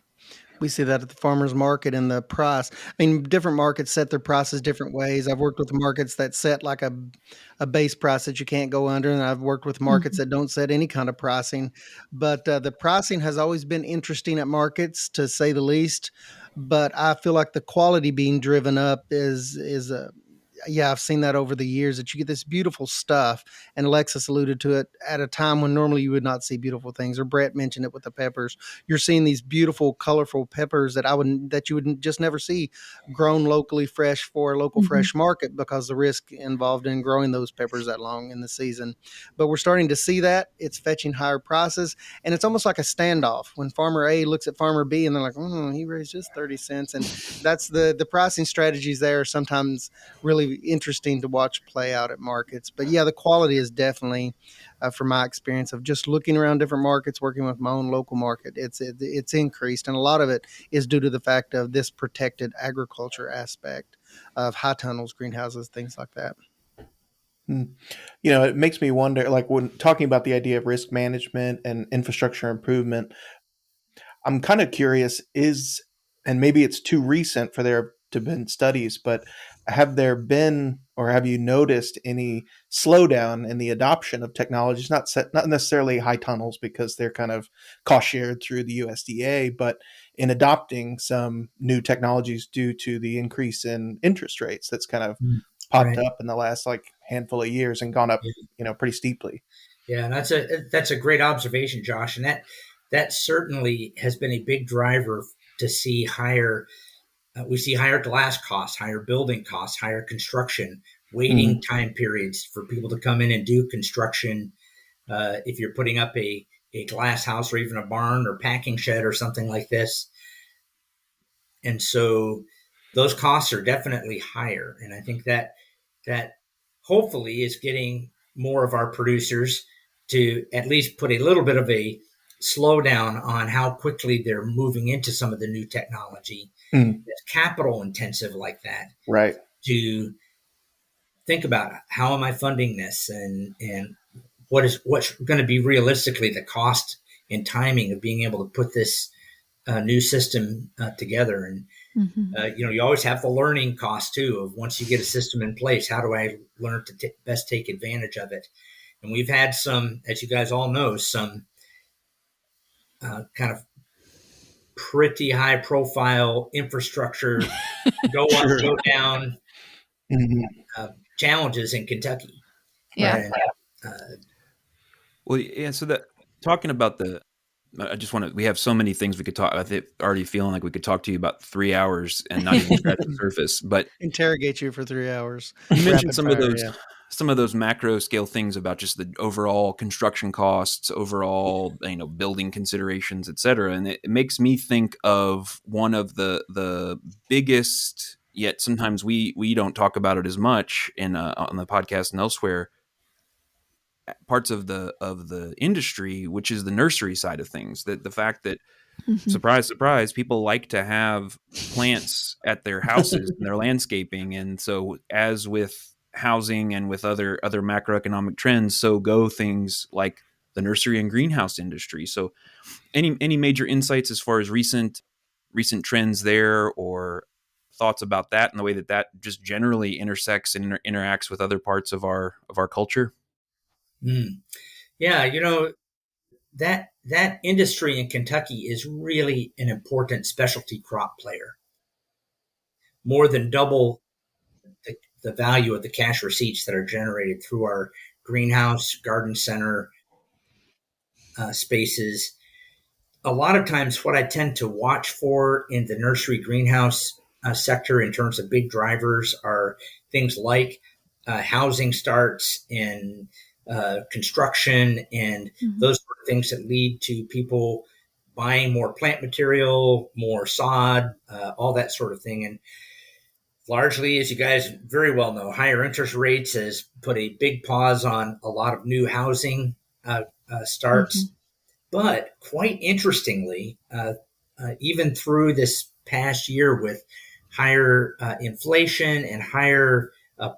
Speaker 3: We see that at the farmer's market and the price. I mean, different markets set their prices different ways. I've worked with markets that set like a base price that you can't go under, and I've worked with markets that don't set any kind of pricing. But the pricing has always been interesting at markets, to say the least. But I feel like the quality being driven up is yeah, I've seen that over the years, that you get this beautiful stuff. And Alexis alluded to it, at a time when normally you would not see beautiful things, or Brett mentioned it with the peppers. You're seeing these beautiful, colorful peppers that you would just never see grown locally fresh for a local fresh market, because the risk involved in growing those peppers that long in the season. But we're starting to see that it's fetching higher prices, and it's almost like a standoff when farmer A looks at farmer B and they're like, he raised just 30 cents. And that's the pricing strategies there are sometimes really interesting to watch play out at markets. But yeah, the quality is definitely, from my experience of just looking around different markets, working with my own local market, it's increased. And a lot of it is due to the fact of this protected agriculture aspect of high tunnels, greenhouses, things like that.
Speaker 4: It makes me wonder, like when talking about the idea of risk management and infrastructure improvement, I'm kind of curious, and maybe it's too recent for there to have been studies, but have there been, or have you noticed any slowdown in the adoption of technologies, not necessarily high tunnels because they're kind of cost shared through the USDA, but in adopting some new technologies due to the increase in interest rates that's kind of popped up in the last handful of years and gone up, pretty steeply.
Speaker 2: Yeah, and that's a great observation, Josh. And that certainly has been a big driver to see higher. We see higher glass costs, higher building costs, higher construction, waiting time periods for people to come in and do construction. If you're putting up a glass house or even a barn or packing shed or something like this. And so those costs are definitely higher. And I think that hopefully is getting more of our producers to at least put a little bit of a slowdown on how quickly they're moving into some of the new technology that's capital intensive like that.
Speaker 4: Right.
Speaker 2: To think about how am I funding this, and what's going to be realistically the cost and timing of being able to put this new system together. And you always have the learning cost too of once you get a system in place, how do I learn to best take advantage of it? And we've had some, as you guys all know, some kind of pretty high profile infrastructure go up,
Speaker 5: Sure.
Speaker 2: go down
Speaker 4: Mm-hmm.
Speaker 2: challenges in Kentucky.
Speaker 1: Yeah.
Speaker 2: And,
Speaker 5: Well, yeah. So that talking about the, I just want to. We have so many things we could talk. I think already feeling like we could talk to you about 3 hours and not even scratch the surface. But
Speaker 3: Interrogate you for 3 hours.
Speaker 5: you mentioned
Speaker 3: Rapid
Speaker 5: some
Speaker 3: fire,
Speaker 5: of those,
Speaker 3: yeah.
Speaker 5: some of those macro scale things about just the overall construction costs, overall building considerations, et cetera. And it makes me think of one of the biggest. Yet sometimes we don't talk about it as much in on the podcast and elsewhere. Parts of the industry, which is the nursery side of things, that the fact that surprise surprise people like to have plants at their houses and their landscaping, and so as with housing and with other macroeconomic trends, so go things like the nursery and greenhouse industry. So any major insights as far as recent trends there, or thoughts about that and the way that just generally intersects and interacts with other parts of our culture?
Speaker 2: yeah, that industry in Kentucky is really an important specialty crop player, more than double the value of the cash receipts that are generated through our greenhouse, garden center spaces. A lot of times, what I tend to watch for in the nursery greenhouse sector in terms of big drivers are things like housing starts and construction and those sort of things that lead to people buying more plant material, more sod, all that sort of thing. And largely, as you guys very well know, higher interest rates has put a big pause on a lot of new housing starts. But quite interestingly, even through this past year with higher inflation and higher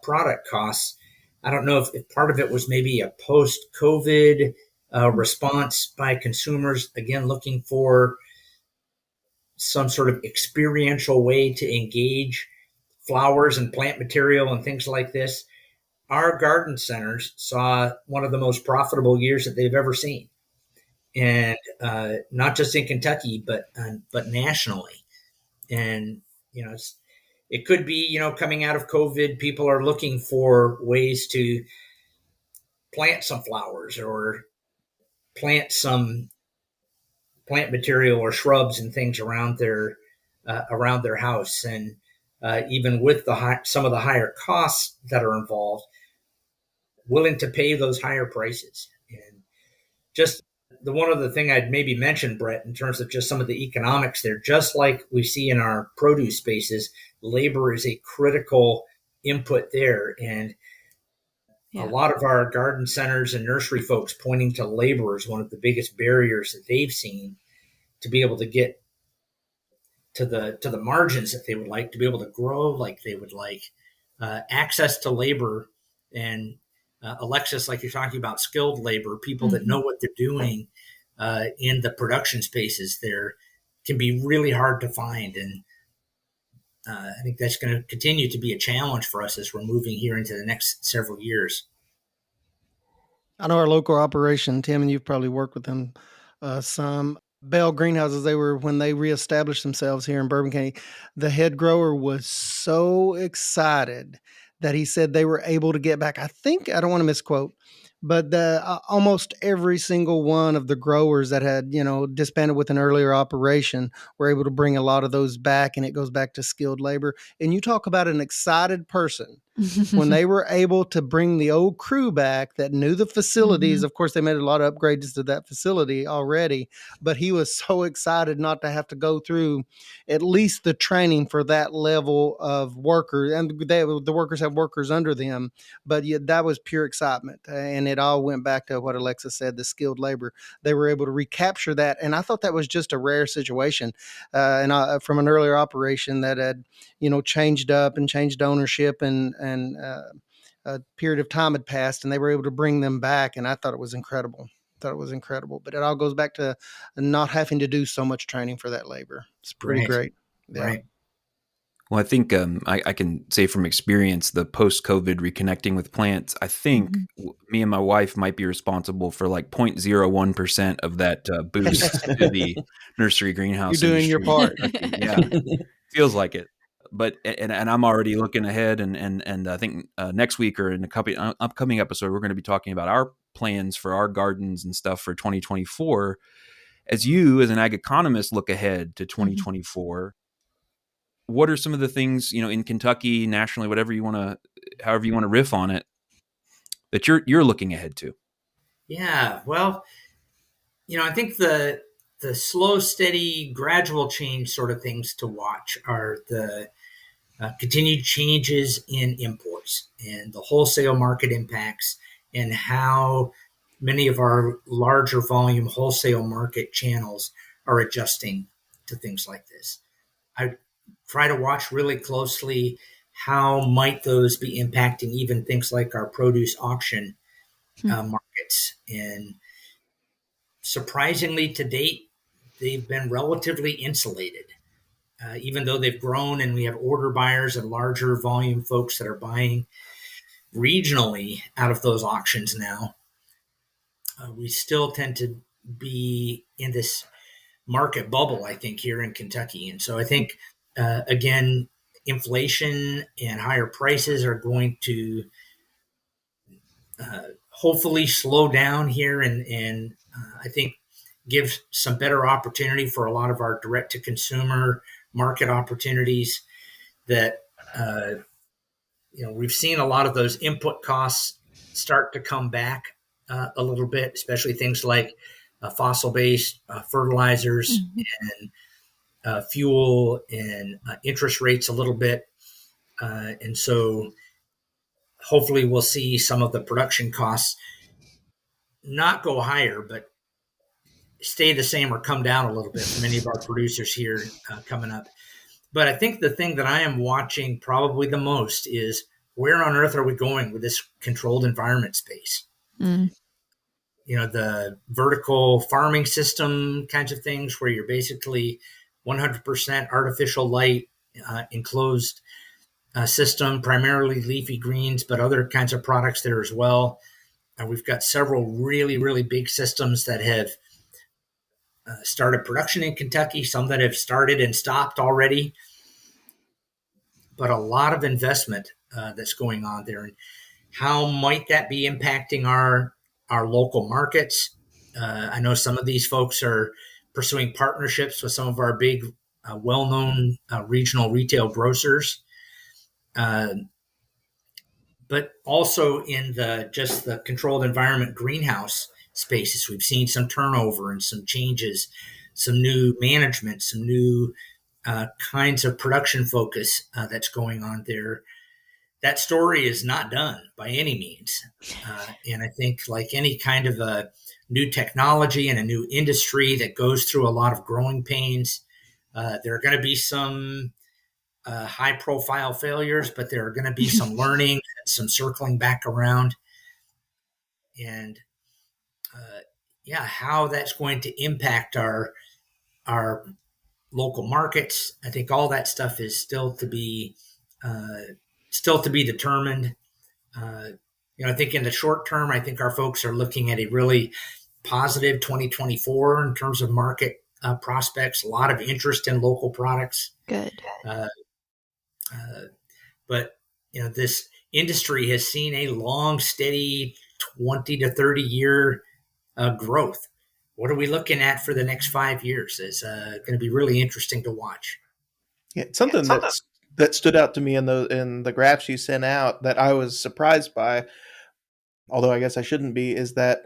Speaker 2: product costs, I don't know if part of it was maybe a post-COVID response by consumers, again, looking for some sort of experiential way to engage flowers and plant material and things like this. Our garden centers saw one of the most profitable years that they've ever seen. And not just in Kentucky, but nationally. And it could be coming out of COVID, people are looking for ways to plant some flowers or plant some plant material or shrubs and things around their house. And even with some of the higher costs that are involved, willing to pay those higher prices. And just the one other thing I'd maybe mention, Brett, in terms of just some of the economics there, just like we see in our produce spaces, labor is a critical input there. And a lot of our garden centers and nursery folks pointing to labor as one of the biggest barriers that they've seen to be able to get to the margins that they would like, to be able to grow like they would like, access to labor. And Alexis, like you're talking about, skilled labor, people that know what they're doing in the production spaces there, can be really hard to find. And I think that's going to continue to be a challenge for us as we're moving here into the next several years.
Speaker 3: I know our local operation, Tim, and you've probably worked with them some. Bell Greenhouses, when they reestablished themselves here in Bourbon County, the head grower was so excited that he said they were able to get back. I don't want to misquote, but almost every single one of the growers that had, disbanded with an earlier operation were able to bring a lot of those back, and it goes back to skilled labor. And you talk about an excited person. When they were able to bring the old crew back that knew the facilities, of course, they made a lot of upgrades to that facility already, but he was so excited not to have to go through at least the training for that level of worker. And the workers have workers under them, but that was pure excitement. And it all went back to what Alexa said, the skilled labor. They were able to recapture that. And I thought that was just a rare situation. From an earlier operation that had, changed up and changed ownership and a period of time had passed, and they were able to bring them back, and I thought it was incredible. But it all goes back to not having to do so much training for that labor. It's pretty
Speaker 2: Right.
Speaker 3: great. Yeah.
Speaker 2: Right.
Speaker 5: Well, I think I can say from experience, the post-COVID reconnecting with plants, I think me and my wife might be responsible for like 0.01% of that boost to the nursery greenhouse
Speaker 3: You're doing your
Speaker 5: industry.
Speaker 3: part.
Speaker 5: Yeah, feels like it. But and I'm already looking ahead, and I think next week or in a couple upcoming episode, we're going to be talking about our plans for our gardens and stuff for 2024. As you, as an ag economist, look ahead to 2024. What are some of the things, in Kentucky, nationally, however you want to riff on it, that you're looking ahead to?
Speaker 2: Yeah. Well, I think the slow, steady, gradual change sort of things to watch are the continued changes in imports and the wholesale market impacts, and how many of our larger volume wholesale market channels are adjusting to things like this. I try to watch really closely how might those be impacting even things like our produce auction markets. And surprisingly, to date, they've been relatively insulated. Even though they've grown and we have order buyers and larger volume folks that are buying regionally out of those auctions now, we still tend to be in this market bubble, I think, here in Kentucky. And so I think, again, inflation and higher prices are going to hopefully slow down here, and I think give some better opportunity for a lot of our direct to consumer market opportunities that we've seen a lot of those input costs start to come back a little bit, especially things like fossil-based fertilizers and fuel and interest rates a little bit. And so hopefully we'll see some of the production costs not go higher, but stay the same or come down a little bit for many of our producers here coming up. But I think the thing that I am watching probably the most is, where on earth are we going with this controlled environment space? The vertical farming system kinds of things, where you're basically 100% artificial light, enclosed system, primarily leafy greens, but other kinds of products there as well. And we've got several really, really big systems that have started production in Kentucky, some that have started and stopped already, but a lot of investment that's going on there. And how might that be impacting our local markets? I know some of these folks are pursuing partnerships with some of our big, well-known regional retail grocers, but also in the controlled environment greenhouse spaces. We've seen some turnover and some changes, some new management, some new kinds of production focus that's going on there. That story is not done by any means. And I think, like any kind of a new technology and a new industry that goes through a lot of growing pains, there are going to be some high profile failures, but there are going to be some learning and some circling back around. And how that's going to impact our local markets, I think all that stuff is still to be determined. I think in the short term, I think our folks are looking at a really positive 2024 in terms of market prospects. A lot of interest in local products.
Speaker 1: Good.
Speaker 2: But this industry has seen a long, steady 20 to 30 year growth. What are we looking at for the next 5 years? Is going to be really interesting to watch.
Speaker 4: Yeah, something that stood out to me in the graphs you sent out that I was surprised by, although I guess I shouldn't be, is that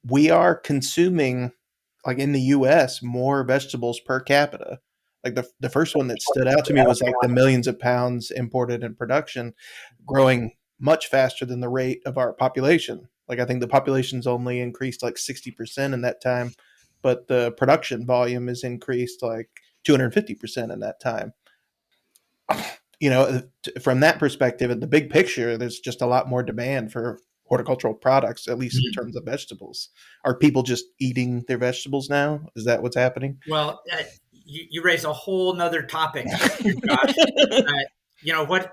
Speaker 4: we are consuming, like in the U.S., more vegetables per capita. Like the first one that stood out to me was like the millions of pounds imported in production, growing much faster than the rate of our population. Like I think the population's only increased like 60% in that time, but the production volume is increased like 250% in that time. from that perspective, in the big picture, there's just a lot more demand for horticultural products, at least in terms of vegetables. Are people just eating their vegetables now? Is that what's happening?
Speaker 2: Well, you raise a whole nother topic, Josh. What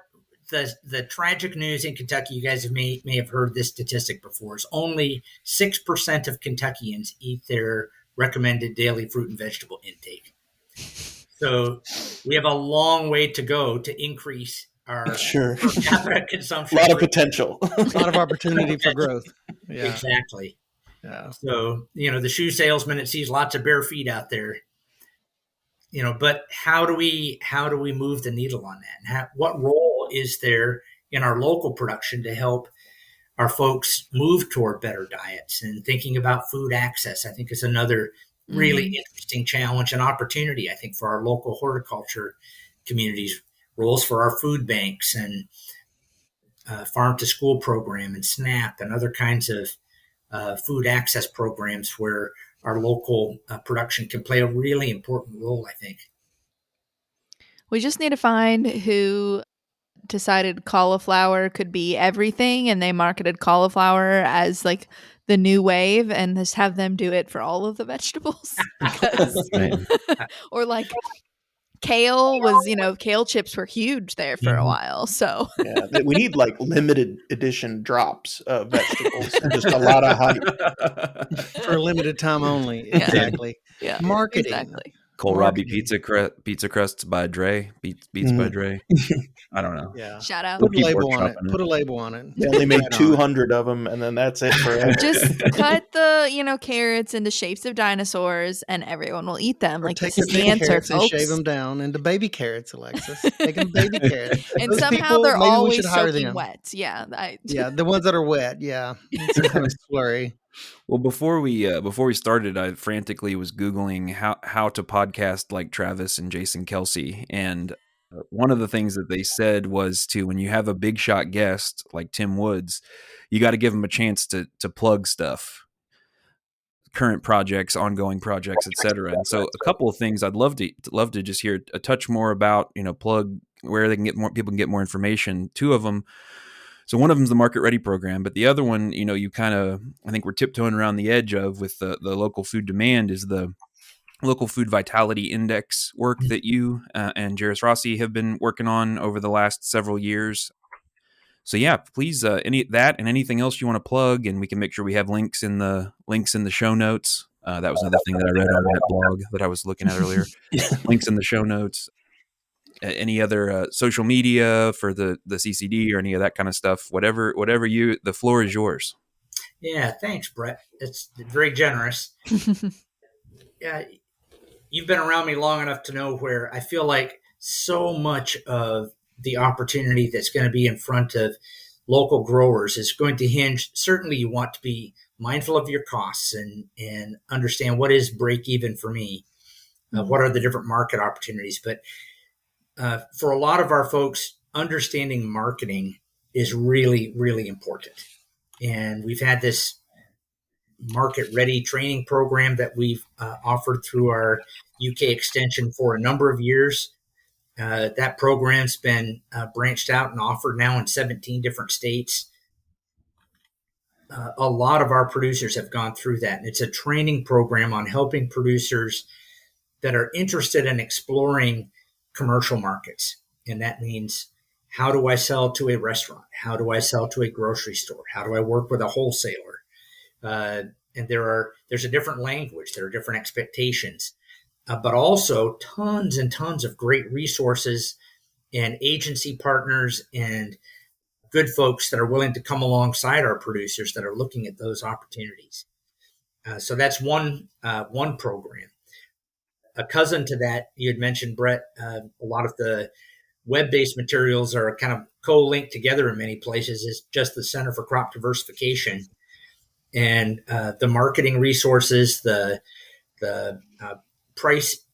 Speaker 2: the tragic news in Kentucky, you guys may have heard this statistic before, is only 6% of Kentuckians eat their recommended daily fruit and vegetable intake. So we have a long way to go to increase our per capita consumption.
Speaker 4: A lot of potential.
Speaker 3: A lot of opportunity for growth.
Speaker 2: Yeah. Exactly.
Speaker 3: Yeah.
Speaker 2: So, the shoe salesman that sees lots of bare feet out there, but how do we move the needle on that? And what role is there in our local production to help our folks move toward better diets? And thinking about food access, I think, is another really interesting challenge and opportunity, I think, for our local horticulture communities. Roles for our food banks and farm to school program and SNAP and other kinds of food access programs where our local production can play a really important role, I think.
Speaker 1: We just need to find who decided cauliflower could be everything, and they marketed cauliflower as like the new wave, and just have them do it for all of the vegetables. Or like kale was, kale chips were huge there for a while. So
Speaker 4: we need like limited edition drops of vegetables and just a lot of hype
Speaker 3: for a limited time only. Exactly.
Speaker 1: Yeah.
Speaker 3: Marketing.
Speaker 1: Exactly.
Speaker 5: Kohlrabi pizza crusts by Dre. Beats by Dre. I don't know.
Speaker 3: Yeah.
Speaker 1: Shout out.
Speaker 3: Put a label on it. Put a label on it.
Speaker 4: They only made 200 of them, and then that's it forever.
Speaker 1: Just cut the carrots into shapes of dinosaurs, and everyone will eat them.
Speaker 3: Or
Speaker 1: like
Speaker 3: take
Speaker 1: this is the answer,
Speaker 3: carrots and
Speaker 1: folks.
Speaker 3: shave them down into baby carrots, Alexis. Take them baby carrots.
Speaker 1: And
Speaker 3: Those
Speaker 1: somehow
Speaker 3: people,
Speaker 1: they're
Speaker 3: maybe we
Speaker 1: always
Speaker 3: should hire
Speaker 1: soaking
Speaker 3: them.
Speaker 1: wet. Yeah.
Speaker 3: Yeah, the ones that are wet. Yeah, it's kind of slurry.
Speaker 5: Well, before we started, I frantically was Googling how to podcast like Travis and Jason Kelsey, and one of the things that they said was when you have a big shot guest like Tim Woods, you got to give him a chance to plug stuff, current projects, ongoing projects, etc. And so, a couple of things I'd love to just hear a touch more about, plug where they can get more people can get more information. Two of them. So one of them is the Market Ready program, but the other one, you kind of, I think we're tiptoeing around the edge of with the local food demand is the local food vitality index work that you and Jairus Rossi have been working on over the last several years. So yeah, please, any that and anything else you want to plug, and we can make sure we have links in the show notes. That was another thing that I read on that blog that I was looking at earlier. Links in the show notes. Any other social media for the CCD or any of that kind of stuff, whatever the floor is yours.
Speaker 2: Yeah, thanks, Brett. It's very generous. You've been around me long enough to know where I feel like so much of the opportunity that's going to be in front of local growers is going to hinge. Certainly you want to be mindful of your costs and understand what is break even for me. What are the different market opportunities? But for a lot of our folks, understanding marketing is really, really important. And we've had this Market Ready training program that we've offered through our UK extension for a number of years. That program's been branched out and offered now in 17 different states. A lot of our producers have gone through that. And it's a training program on helping producers that are interested in exploring commercial markets. And that means, how do I sell to a restaurant? How do I sell to a grocery store? How do I work with a wholesaler? And there's a different language. There are different expectations, but also tons and tons of great resources and agency partners and good folks that are willing to come alongside our producers that are looking at those opportunities. So that's one program. A cousin to that, you had mentioned, Brett, a lot of the web-based materials are kind of co-linked together in many places, is just the Center for Crop Diversification. And the marketing resources, the price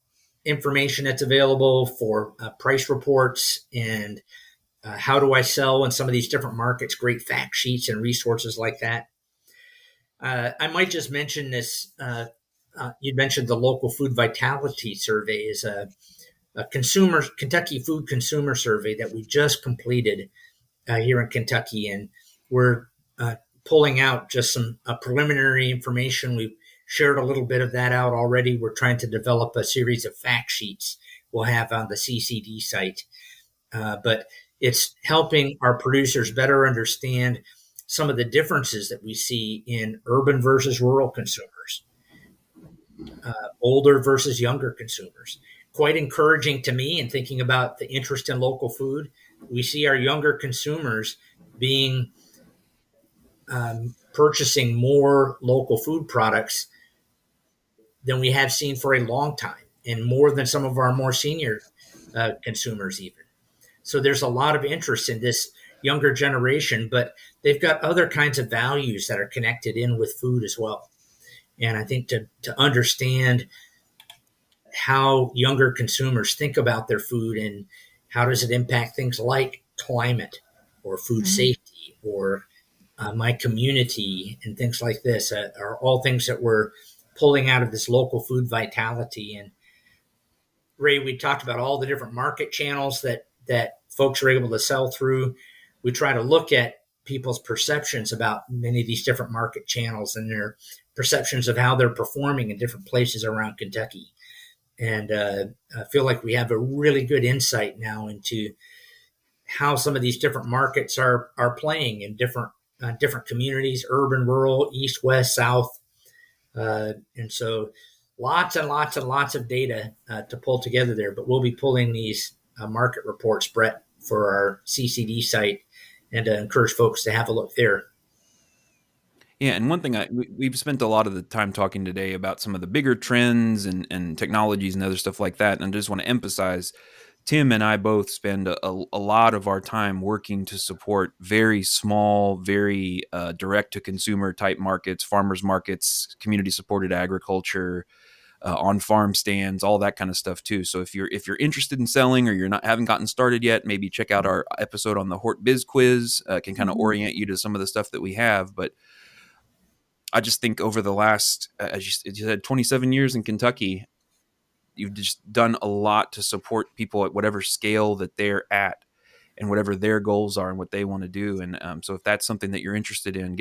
Speaker 2: information that's available for price reports, and how do I sell in some of these different markets, great fact sheets and resources like that. I might just mention this. You'd mentioned the local food vitality survey is a Kentucky food consumer survey that we just completed here in Kentucky, and we're pulling out just some preliminary information. We've shared a little bit of that out already. We're trying to develop a series of fact sheets we'll have on the CCD site, but it's helping our producers better understand some of the differences that we see in urban versus rural consumers, older versus younger consumers. Quite encouraging to me, and thinking about the interest in local food, we see our younger consumers being purchasing more local food products than we have seen for a long time, and more than some of our more senior consumers even. So there's a lot of interest in this younger generation, but they've got other kinds of values that are connected in with food as well. And I think to understand how younger consumers think about their food and how does it impact things like climate or food safety or my community and things like this are all things that we're pulling out of this local food vitality. And Ray, we talked about all the different market channels that folks are able to sell through. We try to look at people's perceptions about many of these different market channels and their perceptions of how they're performing in different places around Kentucky. And I feel like we have a really good insight now into how some of these different markets are playing in different communities, urban, rural, east, west, south. And so lots and lots and lots of data to pull together there. But we'll be pulling these market reports, Brett, for our CCD site, and to encourage folks to have a look there.
Speaker 5: Yeah, and one thing we've spent a lot of the time talking today about some of the bigger trends and technologies and other stuff like that, and I just want to emphasize, Tim and I both spend a lot of our time working to support very small, very direct-to-consumer type markets, farmers markets, community-supported agriculture, on-farm stands, all that kind of stuff too. So if you're interested in selling or haven't gotten started yet, maybe check out our episode on the Hort Biz Quiz. Can kind of orient you to some of the stuff that we have, but I just think over the last, as you said, 27 years in Kentucky, you've just done a lot to support people at whatever scale that they're at and whatever their goals are and what they want to do. And so if that's something that you're interested in,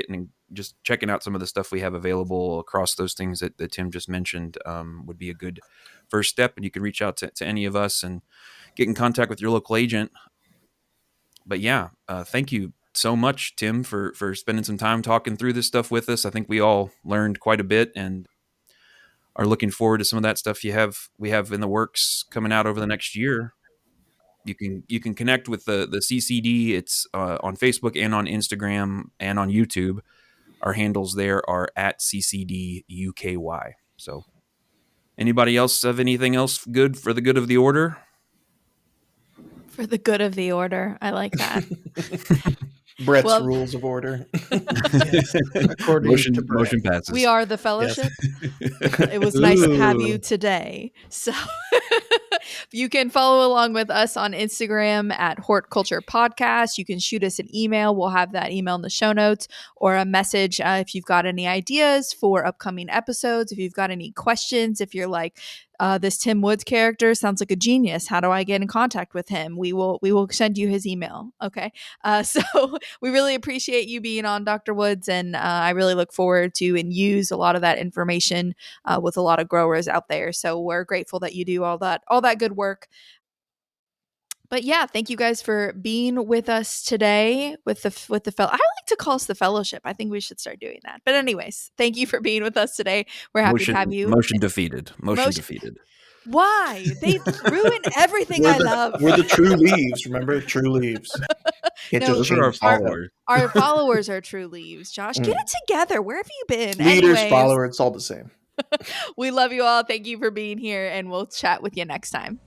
Speaker 5: just checking out some of the stuff we have available across those things that Tim just mentioned would be a good first step. And you can reach out to any of us and get in contact with your local agent. But yeah, thank you so much, Tim, for spending some time talking through this stuff with us. I think we all learned quite a bit and are looking forward to some of that stuff we have in the works coming out over the next year. You can connect with the CCD. It's on Facebook and on Instagram and on YouTube. Our handles there are at CCDUKY. So anybody else have anything else good for the good of the order?
Speaker 1: For the good of the order. I like that.
Speaker 4: Brett's rules of order.
Speaker 3: Yes. According to Brett.
Speaker 5: Motion passes.
Speaker 1: We are the fellowship.
Speaker 3: Yes.
Speaker 1: It was nice to have you today. So you can follow along with us on Instagram at Horticulture Podcast. You can shoot us an email. We'll have that email in the show notes, or a message if you've got any ideas for upcoming episodes. If you've got any questions, if you're like, this Tim Woods character sounds like a genius. How do I get in contact with him? We will send you his email. Okay. So we really appreciate you being on, Dr. Woods, and I really look forward to and use a lot of that information with a lot of growers out there. So we're grateful that you do all that good work. But yeah, thank you guys for being with us today with the I like to call us the fellowship. I think we should start doing that. But anyways, thank you for being with us today. We're happy to have you.
Speaker 5: Motion defeated. Motion defeated.
Speaker 1: Why? They ruin everything I love.
Speaker 4: We're the true leaves. Remember, true leaves.
Speaker 5: Those are our followers.
Speaker 1: Our followers are true leaves. Josh, get it together. Where have you been?
Speaker 4: Leaders, followers, it's all the same.
Speaker 1: We love you all. Thank you for being here, and we'll chat with you next time.